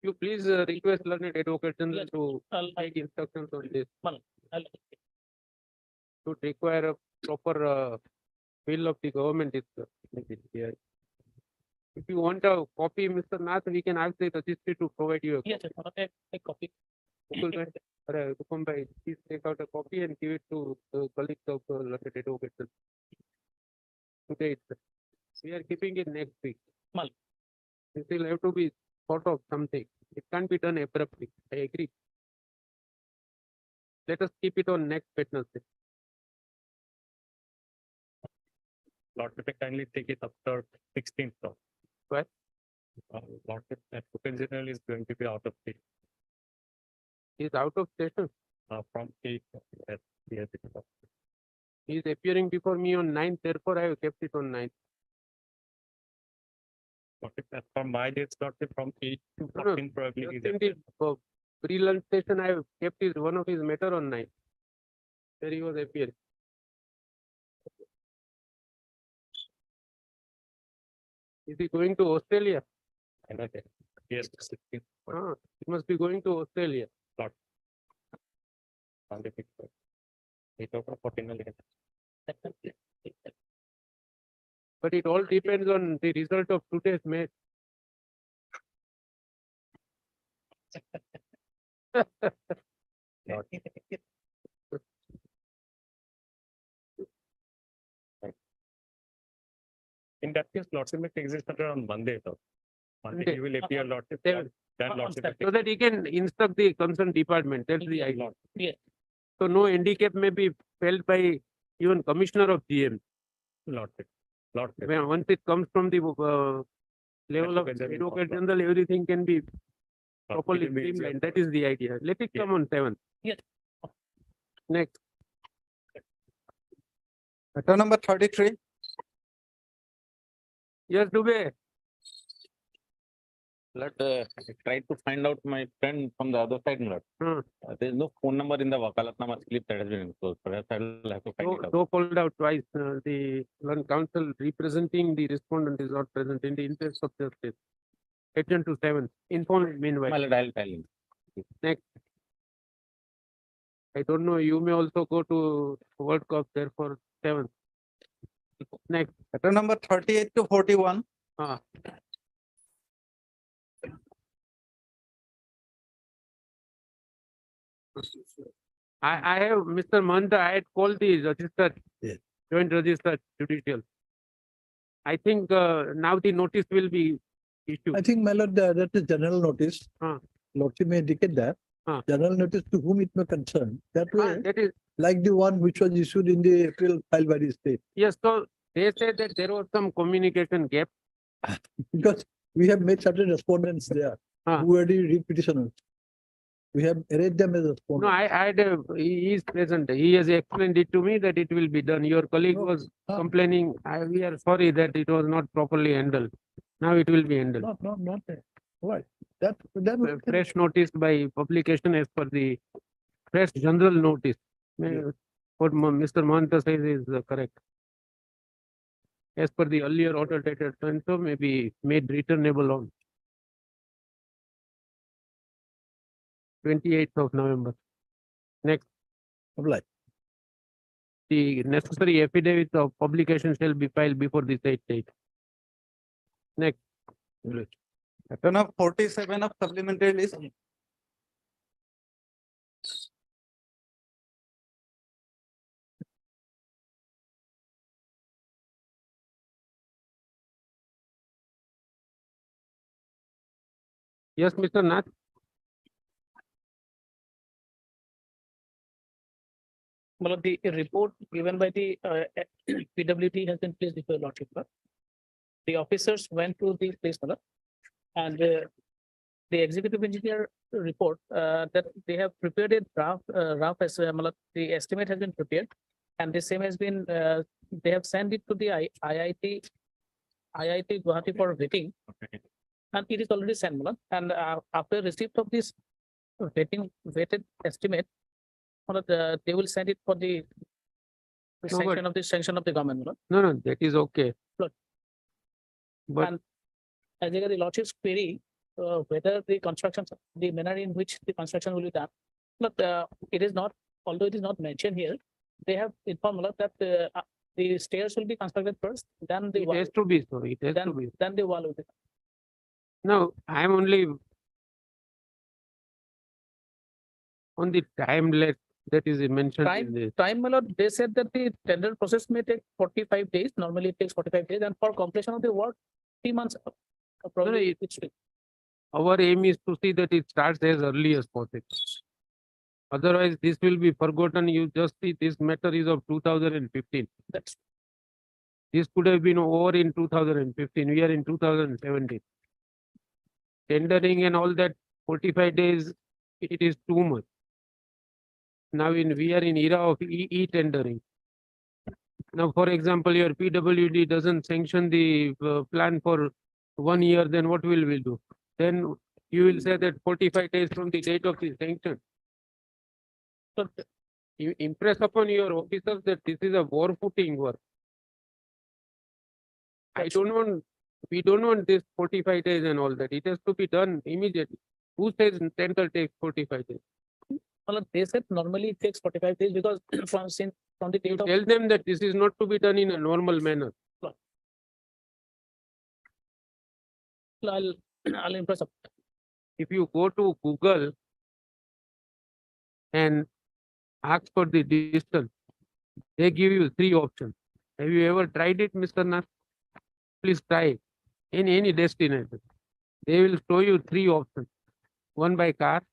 [SPEAKER 3] You please request Learned Advocate General to take instructions on this. Should require a proper will of the government is here. If you want a copy, Mr. Nath, we can ask the registry to provide you a copy. Please take out a copy and give it to the colleagues of Learned Advocate General. Today itself. We are keeping it next week. This will have to be thought of something. It can't be done abruptly. I agree. Let us keep it on next Wednesday.
[SPEAKER 6] Lordship, kindly take it after 16th.
[SPEAKER 3] What?
[SPEAKER 6] Lordship, Advocate General is going to be out of state.
[SPEAKER 3] He is out of station.
[SPEAKER 6] From 8th. Yes,
[SPEAKER 3] He is appearing before me on 9th, therefore I have kept it on 9th.
[SPEAKER 6] As from my dates, Lordship, from 8 to 14 probably.
[SPEAKER 3] Just in the pre-lunch session, I have kept one of his matter on 9th. There he was appearing. Is he going to Australia?
[SPEAKER 6] Yes.
[SPEAKER 3] He must be going to Australia.
[SPEAKER 6] Not. 8 out of 14.
[SPEAKER 3] But it all depends on the result of today's match.
[SPEAKER 6] In that case, Lordship may take this matter on Monday. Monday he will appear, Lordship.
[SPEAKER 3] Then
[SPEAKER 6] Lordship.
[SPEAKER 3] so that he can instruct the concerned department. That's the idea.
[SPEAKER 6] Yes.
[SPEAKER 3] So no handicap may be felt by even Commissioner of GM.
[SPEAKER 6] Lordship.
[SPEAKER 3] Once it comes from the level of Advocate General, everything can be properly streamlined. That is the idea. Let it come on 7th.
[SPEAKER 6] Yes.
[SPEAKER 3] Next.
[SPEAKER 10] Matter number 33.
[SPEAKER 3] Yes, Dubey.
[SPEAKER 7] I tried to find out my friend from the other side. There is no phone number in the Wakalatnama slip that has been enclosed. Perhaps I will have to find it out.
[SPEAKER 3] So called out twice. The one counsel representing the respondent is not present in the interest of justice. Adjourn to 7th. Inform him meanwhile.
[SPEAKER 7] I'll tell him.
[SPEAKER 3] Next. I don't know. You may also go to World Cup there for 7th. Next.
[SPEAKER 10] Matter number 38 to 41.
[SPEAKER 3] I have, Mr. Mahanta, I had called the register,
[SPEAKER 12] Yes.
[SPEAKER 3] joint register judicial. I think now the notice will be issued.
[SPEAKER 12] I think, my lord, that is general notice. Lordship may indicate that. General notice to whom it may concern. That way,
[SPEAKER 3] That is,
[SPEAKER 12] like the one which was issued in the April filed by the state.
[SPEAKER 3] yes, so they said that there was some communication gap.
[SPEAKER 12] Because we have made certain respondents there who are the re-petitioners. We have arranged them as
[SPEAKER 3] No,
[SPEAKER 12] respondents.
[SPEAKER 3] I had, he is present. He has explained it to me that it will be done. Your colleague
[SPEAKER 12] No.
[SPEAKER 3] was complaining, we are sorry that it was not properly handled. Now it will be handled.
[SPEAKER 12] Not that. Why? That.
[SPEAKER 3] Fresh notice by publication as per the fresh general notice. What Mr. Mahanta says is correct. As per the earlier order dated, and so may be made returnable on 28th of November. Next,
[SPEAKER 12] Oblige.
[SPEAKER 3] the necessary affidavit of publication shall be filed before the said date. Next.
[SPEAKER 10] Matter number 47 of supplementary list.
[SPEAKER 3] Yes, Mr. Nath.
[SPEAKER 5] Well, the report given by the PWT has been placed before Lordship. The officers went to the place, and the executive engineer report that they have prepared a draft as the estimate has been prepared, and the same has been they have sent it to the IIT Guwahati for vetting, and it is already sent, and after receipt of this vetted estimate, they will send it for the sanction of the government.
[SPEAKER 3] No, that is okay.
[SPEAKER 5] Look.
[SPEAKER 3] But
[SPEAKER 5] And as regard the Lordship's query, whether the construction, the manner in which the construction will be done. Look, it is not, although it is not mentioned here, they have informed us that the stairs will be constructed first, then the
[SPEAKER 3] it
[SPEAKER 5] wall,
[SPEAKER 3] has to be so. It has to be.
[SPEAKER 5] then the wall will be.
[SPEAKER 3] No, I am only on the timelet that is mentioned in this.
[SPEAKER 5] Time, my lord, they said that the tender process may take 45 days. Normally it takes 45 days, and for completion of the work, 3 months. Probably
[SPEAKER 3] it-
[SPEAKER 5] it should be.
[SPEAKER 3] Our aim is to see that it starts as early as possible. Otherwise, this will be forgotten. You just see this matter is of 2015.
[SPEAKER 5] That's
[SPEAKER 3] This could have been over in 2015. We are in 2017. Tendering and all that 45 days, it is too much. Now we are in era of e-tendering. Now, for example, your PWD doesn't sanction the plan for 1 year, then what will we do? Then you will say that 45 days from the date of the sanction. So you impress upon your officers that this is a war footing work. We don't want this 45 days and all that. It has to be done immediately. Who says tender takes 45 days?
[SPEAKER 5] well, they said normally it takes 45 days because from the date of.
[SPEAKER 3] Tell them that this is not to be done in a normal manner.
[SPEAKER 5] I'll impress up.
[SPEAKER 3] If you go to Google and ask for the distance, they give you 3 options. Have you ever tried it, Mr. Nath? Please try it in any destination. They will show you 3 options. One by car,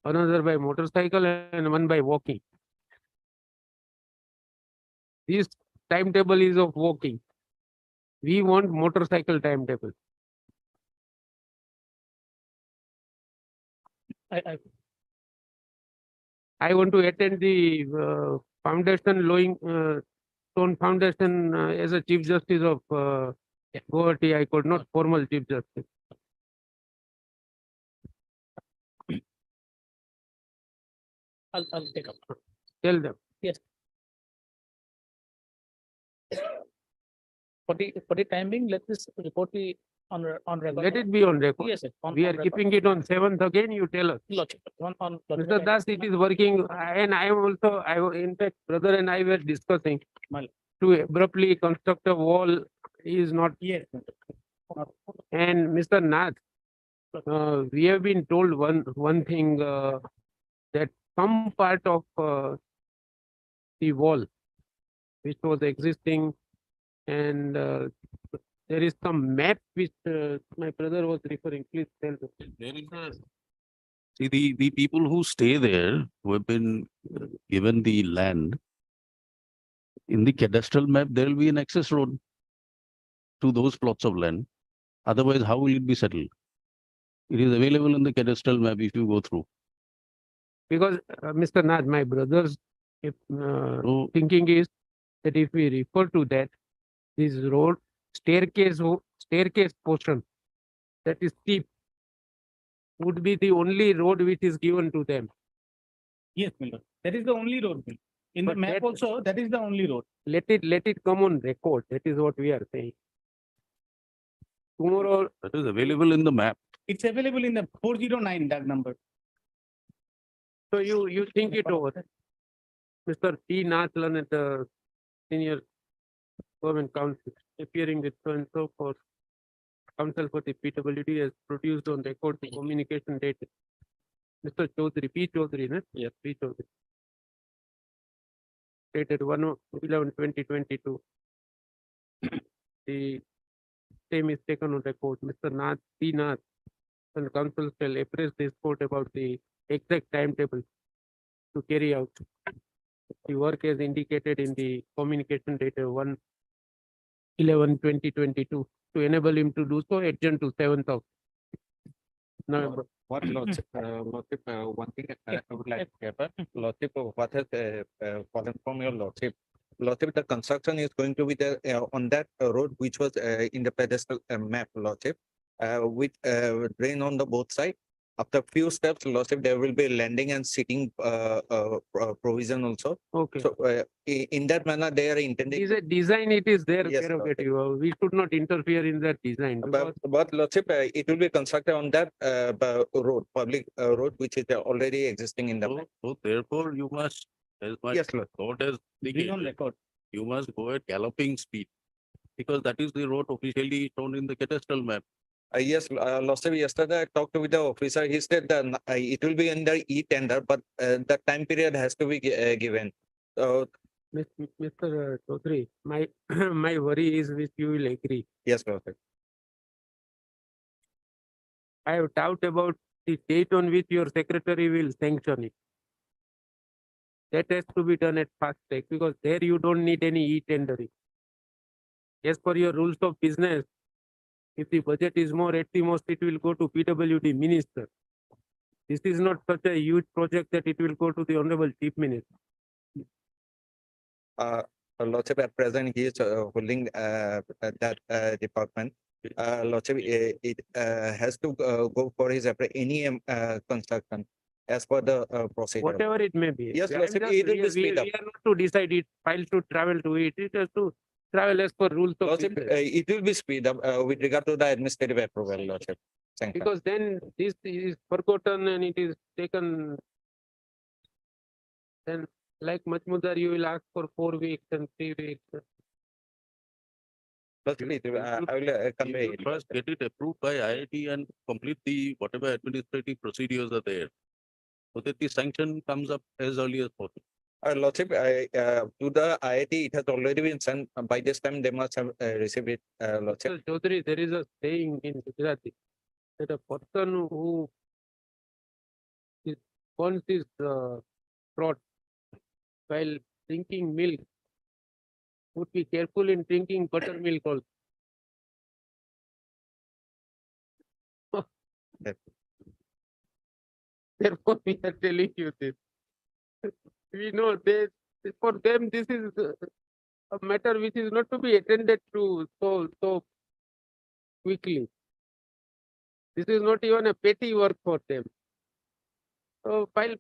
[SPEAKER 3] another by motorcycle, and one by walking. This timetable is of walking. We want motorcycle timetable. I want to attend the foundation stone foundation as a Chief Justice of Guwahati High Court, not formal Chief Justice.
[SPEAKER 5] I'll take up.
[SPEAKER 3] Tell them.
[SPEAKER 5] Yes. For the timing, let this report be on record.
[SPEAKER 3] Let it be on record.
[SPEAKER 5] Yes, sir.
[SPEAKER 3] We are keeping it on 7th again, you tell us.
[SPEAKER 5] Lordship, on.
[SPEAKER 3] Mr. Das, it is working, and I am also, in fact, brother and I were discussing to abruptly construct a wall is not.
[SPEAKER 5] Yes.
[SPEAKER 3] And Mr. Nath, we have been told one thing that some part of the wall which was existing, and there is some map which my brother was referring. Please tell me.
[SPEAKER 15] There is a. See, the people who stay there, who have been given the land, in the cadastral map, there will be an access road to those plots of land. Otherwise, how will it be settled? It is available in the cadastral map if you go through.
[SPEAKER 3] Because Mr. Nath, my brother's
[SPEAKER 15] So,
[SPEAKER 3] thinking is that if we refer to that, this road staircase portion that is steep would be the only road which is given to them.
[SPEAKER 5] Yes, Miller. That is the only road. Miller. In the
[SPEAKER 3] But
[SPEAKER 5] map
[SPEAKER 3] that-
[SPEAKER 5] also, that is the only road.
[SPEAKER 3] Let it come on record. That is what we are saying. Tomorrow,
[SPEAKER 15] that is available in the map.
[SPEAKER 5] It's available in the 409 that number.
[SPEAKER 3] so you think it over. Mr. P. Nath Lanet, senior government counsel, appearing with so and so for counsel for the PWD has produced on record the communication data. Mr. Chaudhary, P. Chaudhary, no? Yes, P. Chaudhary. Dated 1/11/2022. The same is taken on record. Mr. Nath, P. Nath, and counsel shall appraise this court about the exact timetable to carry out the work as indicated in the communication data 1/11/2022 to enable him to do so adjourn to 7th of November.
[SPEAKER 7] What lordship, one thing I would like to get, lordship, what has fallen from your lordship? Lordship, the construction is going to be there on that road which was in the pedestal map, lordship, with drain on the both sides. After few steps, lordship, there will be landing and sitting provision also.
[SPEAKER 3] Okay.
[SPEAKER 7] So in that manner, they are intending.
[SPEAKER 3] Is a design, it is there,
[SPEAKER 7] Yes,
[SPEAKER 3] prerogative. We should not interfere in that design. because
[SPEAKER 7] But lordship, it will be constructed on that road, public road, which is already existing in the.
[SPEAKER 15] So therefore, you must, as my
[SPEAKER 7] Yes, Lord.
[SPEAKER 15] court has
[SPEAKER 5] Be on
[SPEAKER 15] indicated,
[SPEAKER 5] record.
[SPEAKER 15] you must go at galloping speed. Because that is the road officially shown in the cadastral map.
[SPEAKER 7] Yes, lordship, yesterday I talked with the officer. He said that it will be in the e-tender, but the time period has to be given. So
[SPEAKER 3] Mr. Chaudhary, my my worry is which you will agree.
[SPEAKER 7] yes, lordship.
[SPEAKER 3] I have doubt about the date on which your secretary will sanction it. That has to be done at fast track because there you don't need any e-tendering. As per your rules of business, if the budget is more, at the most it will go to PWD minister. This is not such a huge project that it will go to the Honorable Chief Minister.
[SPEAKER 7] Lordship, at present, he is holding that department. Lordship, it has to go for his any construction as per the procedure.
[SPEAKER 3] Whatever it may be.
[SPEAKER 7] Yes,
[SPEAKER 3] I'm
[SPEAKER 7] Lordship,
[SPEAKER 3] just-
[SPEAKER 7] it will be
[SPEAKER 3] we
[SPEAKER 7] speed up.
[SPEAKER 3] are not to decide it, file to travel to it. It has to travel as per rules of
[SPEAKER 7] Lordship,
[SPEAKER 3] business.
[SPEAKER 7] it will be speed up with regard to the administrative approval, Lordship. Thank you.
[SPEAKER 3] Because then this is forgotten and it is taken. Then like Majmudar, you will ask for 4 weeks and 3 weeks.
[SPEAKER 7] Lordship, I will
[SPEAKER 15] You
[SPEAKER 7] convey
[SPEAKER 15] should
[SPEAKER 7] it.
[SPEAKER 15] first get it approved by IIT and complete the whatever administrative procedures are there. So that the sanction comes up as early as possible.
[SPEAKER 7] Lordship, to the IIT, it has already been sent. By this time, they must have received it, Lordship.
[SPEAKER 3] Mr. Chaudhary, there is a saying in Gujarati that a person who burns his throat while drinking milk would be careful in drinking buttermilk also. Therefore, we are telling you this. We know for them, this is a matter which is not to be attended to so quickly. This is not even a petty work for them. तो file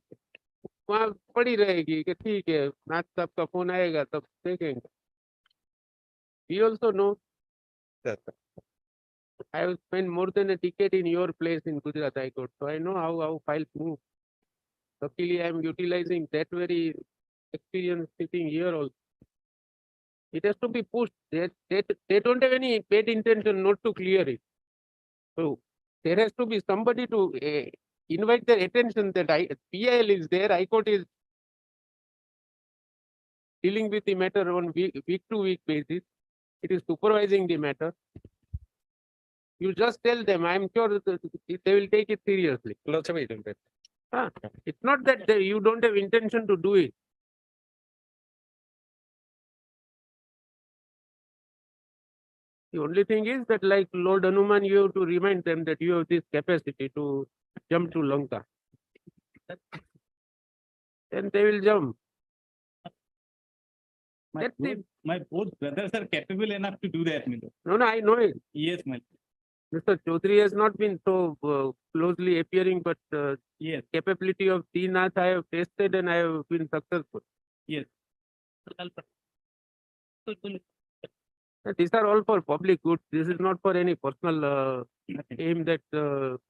[SPEAKER 3] वहाँ पड़ी रहेगी कि ठीक है नाथ साहब का phone आएगा तब देखेंगे. We also know
[SPEAKER 7] Yes,
[SPEAKER 3] I have spent more than a decade in your place in Gujarat High Court, so I know how files move. Luckily, I am utilizing that very experience sitting here also. It has to be pushed. They don't have any bad intention not to clear it. So there has to be somebody to invite their attention that PIL is there, High Court is dealing with the matter on week to week basis. It is supervising the matter. You just tell them, I'm sure that they will take it seriously.
[SPEAKER 7] Lordship, it will be.
[SPEAKER 3] It's not that you don't have intention to do it. The only thing is that like Lord Hanuman, you have to remind them that you have this capacity to jump to Lanka. Then they will jump. That's it.
[SPEAKER 5] My both brothers are capable enough to do that, Milo.
[SPEAKER 3] No, I know it.
[SPEAKER 5] Yes, my.
[SPEAKER 3] Mr. Chaudhary has not been so closely appearing, but
[SPEAKER 5] Yes,
[SPEAKER 3] capability of Nath I have tested and I have been successful.
[SPEAKER 5] yes.
[SPEAKER 3] These are all for public good. This is not for any personal aim that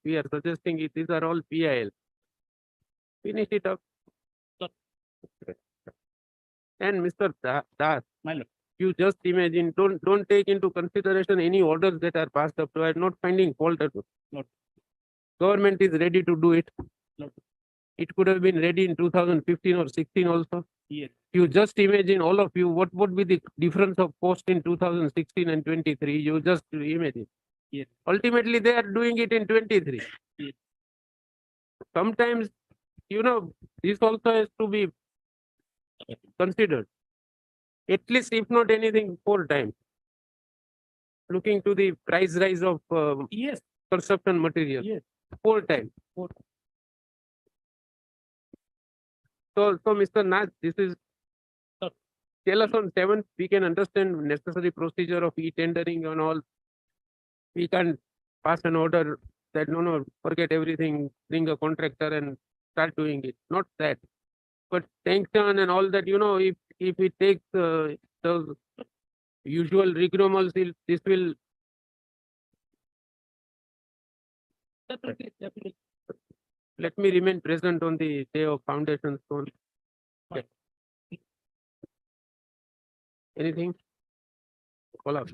[SPEAKER 3] we are suggesting. These are all PIL. Finish it up. And Mr. Das,
[SPEAKER 5] My lord.
[SPEAKER 3] you just imagine, don't take into consideration any orders that are passed up to. I'm not finding fault at all.
[SPEAKER 5] Not.
[SPEAKER 3] Government is ready to do it.
[SPEAKER 5] Not.
[SPEAKER 3] It could have been ready in 2015 or 16 also.
[SPEAKER 5] Yes.
[SPEAKER 3] You just imagine, all of you, what would be the difference of cost in 2016 and 23? You just imagine.
[SPEAKER 5] Yes.
[SPEAKER 3] Ultimately, they are doing it in 23.
[SPEAKER 5] Yes.
[SPEAKER 3] Sometimes, this also has to be considered. At least, if not anything, 4 times. Looking to the price rise of
[SPEAKER 5] Yes.
[SPEAKER 3] construction material.
[SPEAKER 5] Yes.
[SPEAKER 3] 4 times. So Mr. Nath, this is, tell us on 7th, we can understand necessary procedure of e-tendering and all. We can pass an order that, no, forget everything, bring a contractor and start doing it. Not that. But sanction and all that, if it takes the usual rigmaroles, this will. Let me remain present on the day of foundation stone. Okay. Anything? Call up.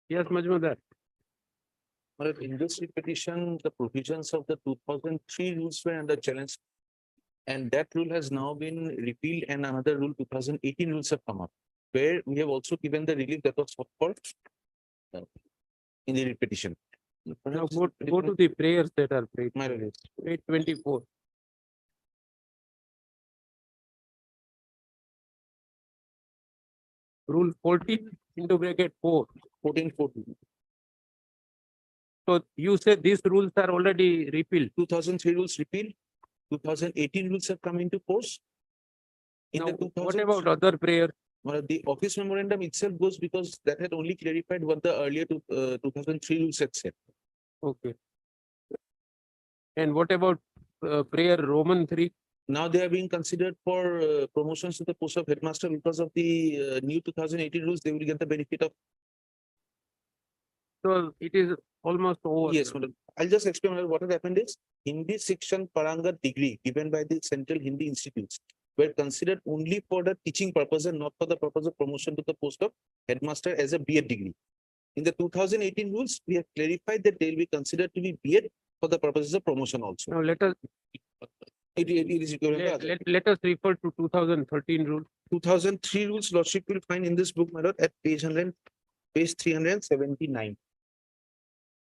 [SPEAKER 3] Yes, Majmudar.
[SPEAKER 2] Well, in this petition, the provisions of the 2003 rules were under challenge. And that rule has now been repealed and another rule, 2018 rules have come up, where we have also given the relief that was sought for in the petition.
[SPEAKER 3] Now go to the prayers that are prayed.
[SPEAKER 2] My relief.
[SPEAKER 3] 824. Rule 14 into bracket 4.
[SPEAKER 2] 1414.
[SPEAKER 3] So you said these rules are already repealed.
[SPEAKER 2] 2003 rules repealed. 2018 rules have come into force. In
[SPEAKER 3] Now,
[SPEAKER 2] the
[SPEAKER 3] what about other prayers?
[SPEAKER 2] Well, the office memorandum itself goes because that had only clarified what the earlier 2003 rules had said.
[SPEAKER 3] Okay. And what about prayer Roman 3?
[SPEAKER 2] Now they are being considered for promotions to the post of headmaster because of the new 2018 rules. They will get the benefit of.
[SPEAKER 3] So it is almost over.
[SPEAKER 2] Yes, madam. I'll just explain what has happened is Hindi Section Parangat degree given by the Central Hindi Institutes were considered only for the teaching purpose and not for the purpose of promotion to the post of headmaster as a B.Ed degree. In the 2018 rules, we have clarified that they will be considered to be B.Ed for the purposes of promotion also.
[SPEAKER 3] Now let us let us refer to 2013 rule.
[SPEAKER 2] 2003 rules, Lordship will find in this book, my lord, at page 379.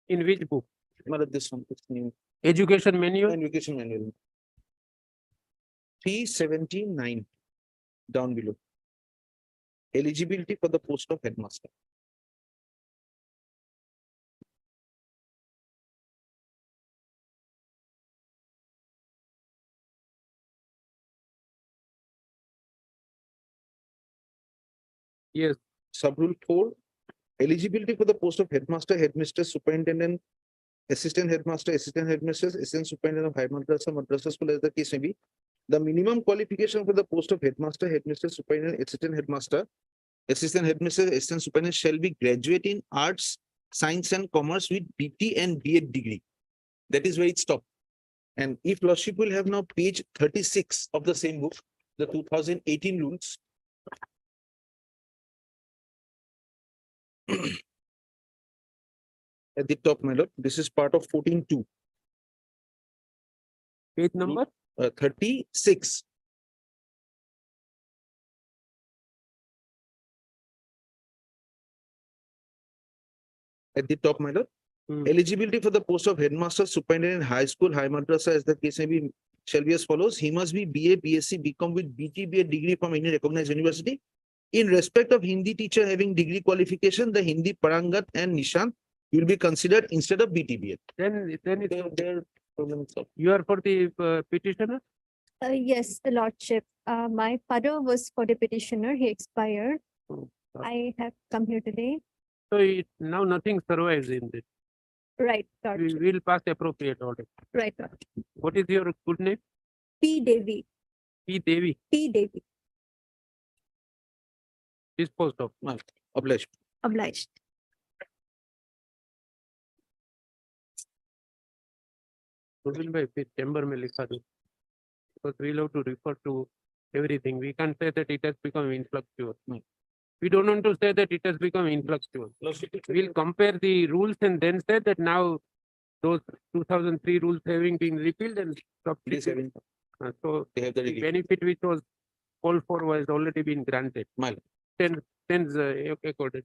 [SPEAKER 3] In which book?
[SPEAKER 2] My lord, this one, this new
[SPEAKER 3] Education manual.
[SPEAKER 2] education manual. 379 down below. Eligibility for the post of headmaster.
[SPEAKER 3] Yes.
[SPEAKER 2] Sub-rule 4, eligibility for the post of headmaster, headmistress, superintendent, assistant headmaster, assistant headmistress, assistant superintendent of high madrasa, madrasa school, as the case may be. The minimum qualification for the post of headmaster, headmistress, superintendent, assistant headmaster, assistant headmistress, assistant superintendent shall be graduate in arts, science and commerce with BT and B.Ed degree. That is where it stopped. And if Lordship will have now page 36 of the same book, the 2018 rules.
[SPEAKER 7] at the top, my lord. This is part of 14.2,
[SPEAKER 3] Page number?
[SPEAKER 7] 36. At the top, my lord.
[SPEAKER 3] Hmm.
[SPEAKER 7] Eligibility for the post of headmaster, superintendent, high school, high madrasa, as the case may be, shall be as follows. He must be BA, BSc, BCom with BTBA degree from any recognized university. In respect of Hindi teacher having degree qualification, the Hindi Parangat and Nishant will be considered instead of BTBA.
[SPEAKER 3] Then it's okay.
[SPEAKER 7] Their problems are.
[SPEAKER 3] You are for the petitioner?
[SPEAKER 8] Yes, the lordship. My father was for the petitioner. He expired.
[SPEAKER 3] Oh,
[SPEAKER 8] I have come here today.
[SPEAKER 3] So now nothing survives in this.
[SPEAKER 8] Right,
[SPEAKER 3] We
[SPEAKER 8] lordship.
[SPEAKER 3] will pass appropriate order.
[SPEAKER 8] Right, lordship.
[SPEAKER 3] What is your good name?
[SPEAKER 8] P. Devi.
[SPEAKER 3] P. Devi,
[SPEAKER 8] P. Devi.
[SPEAKER 3] disposed of.
[SPEAKER 7] Obliged.
[SPEAKER 8] Obliged.
[SPEAKER 3] Ruben bhai, फिर chamber में लिखा दो. Because we'll have to refer to everything. We can't say that it has become influxuous. No. We don't want to say that it has become influxuous. We'll compare the rules and then say that now those 2003 rules having been repealed and
[SPEAKER 7] Please
[SPEAKER 3] substituted.
[SPEAKER 7] having,
[SPEAKER 3] So
[SPEAKER 7] they have the
[SPEAKER 3] the
[SPEAKER 7] relief.
[SPEAKER 3] benefit which was called for was already been granted.
[SPEAKER 7] My lord.
[SPEAKER 3] Then accorded.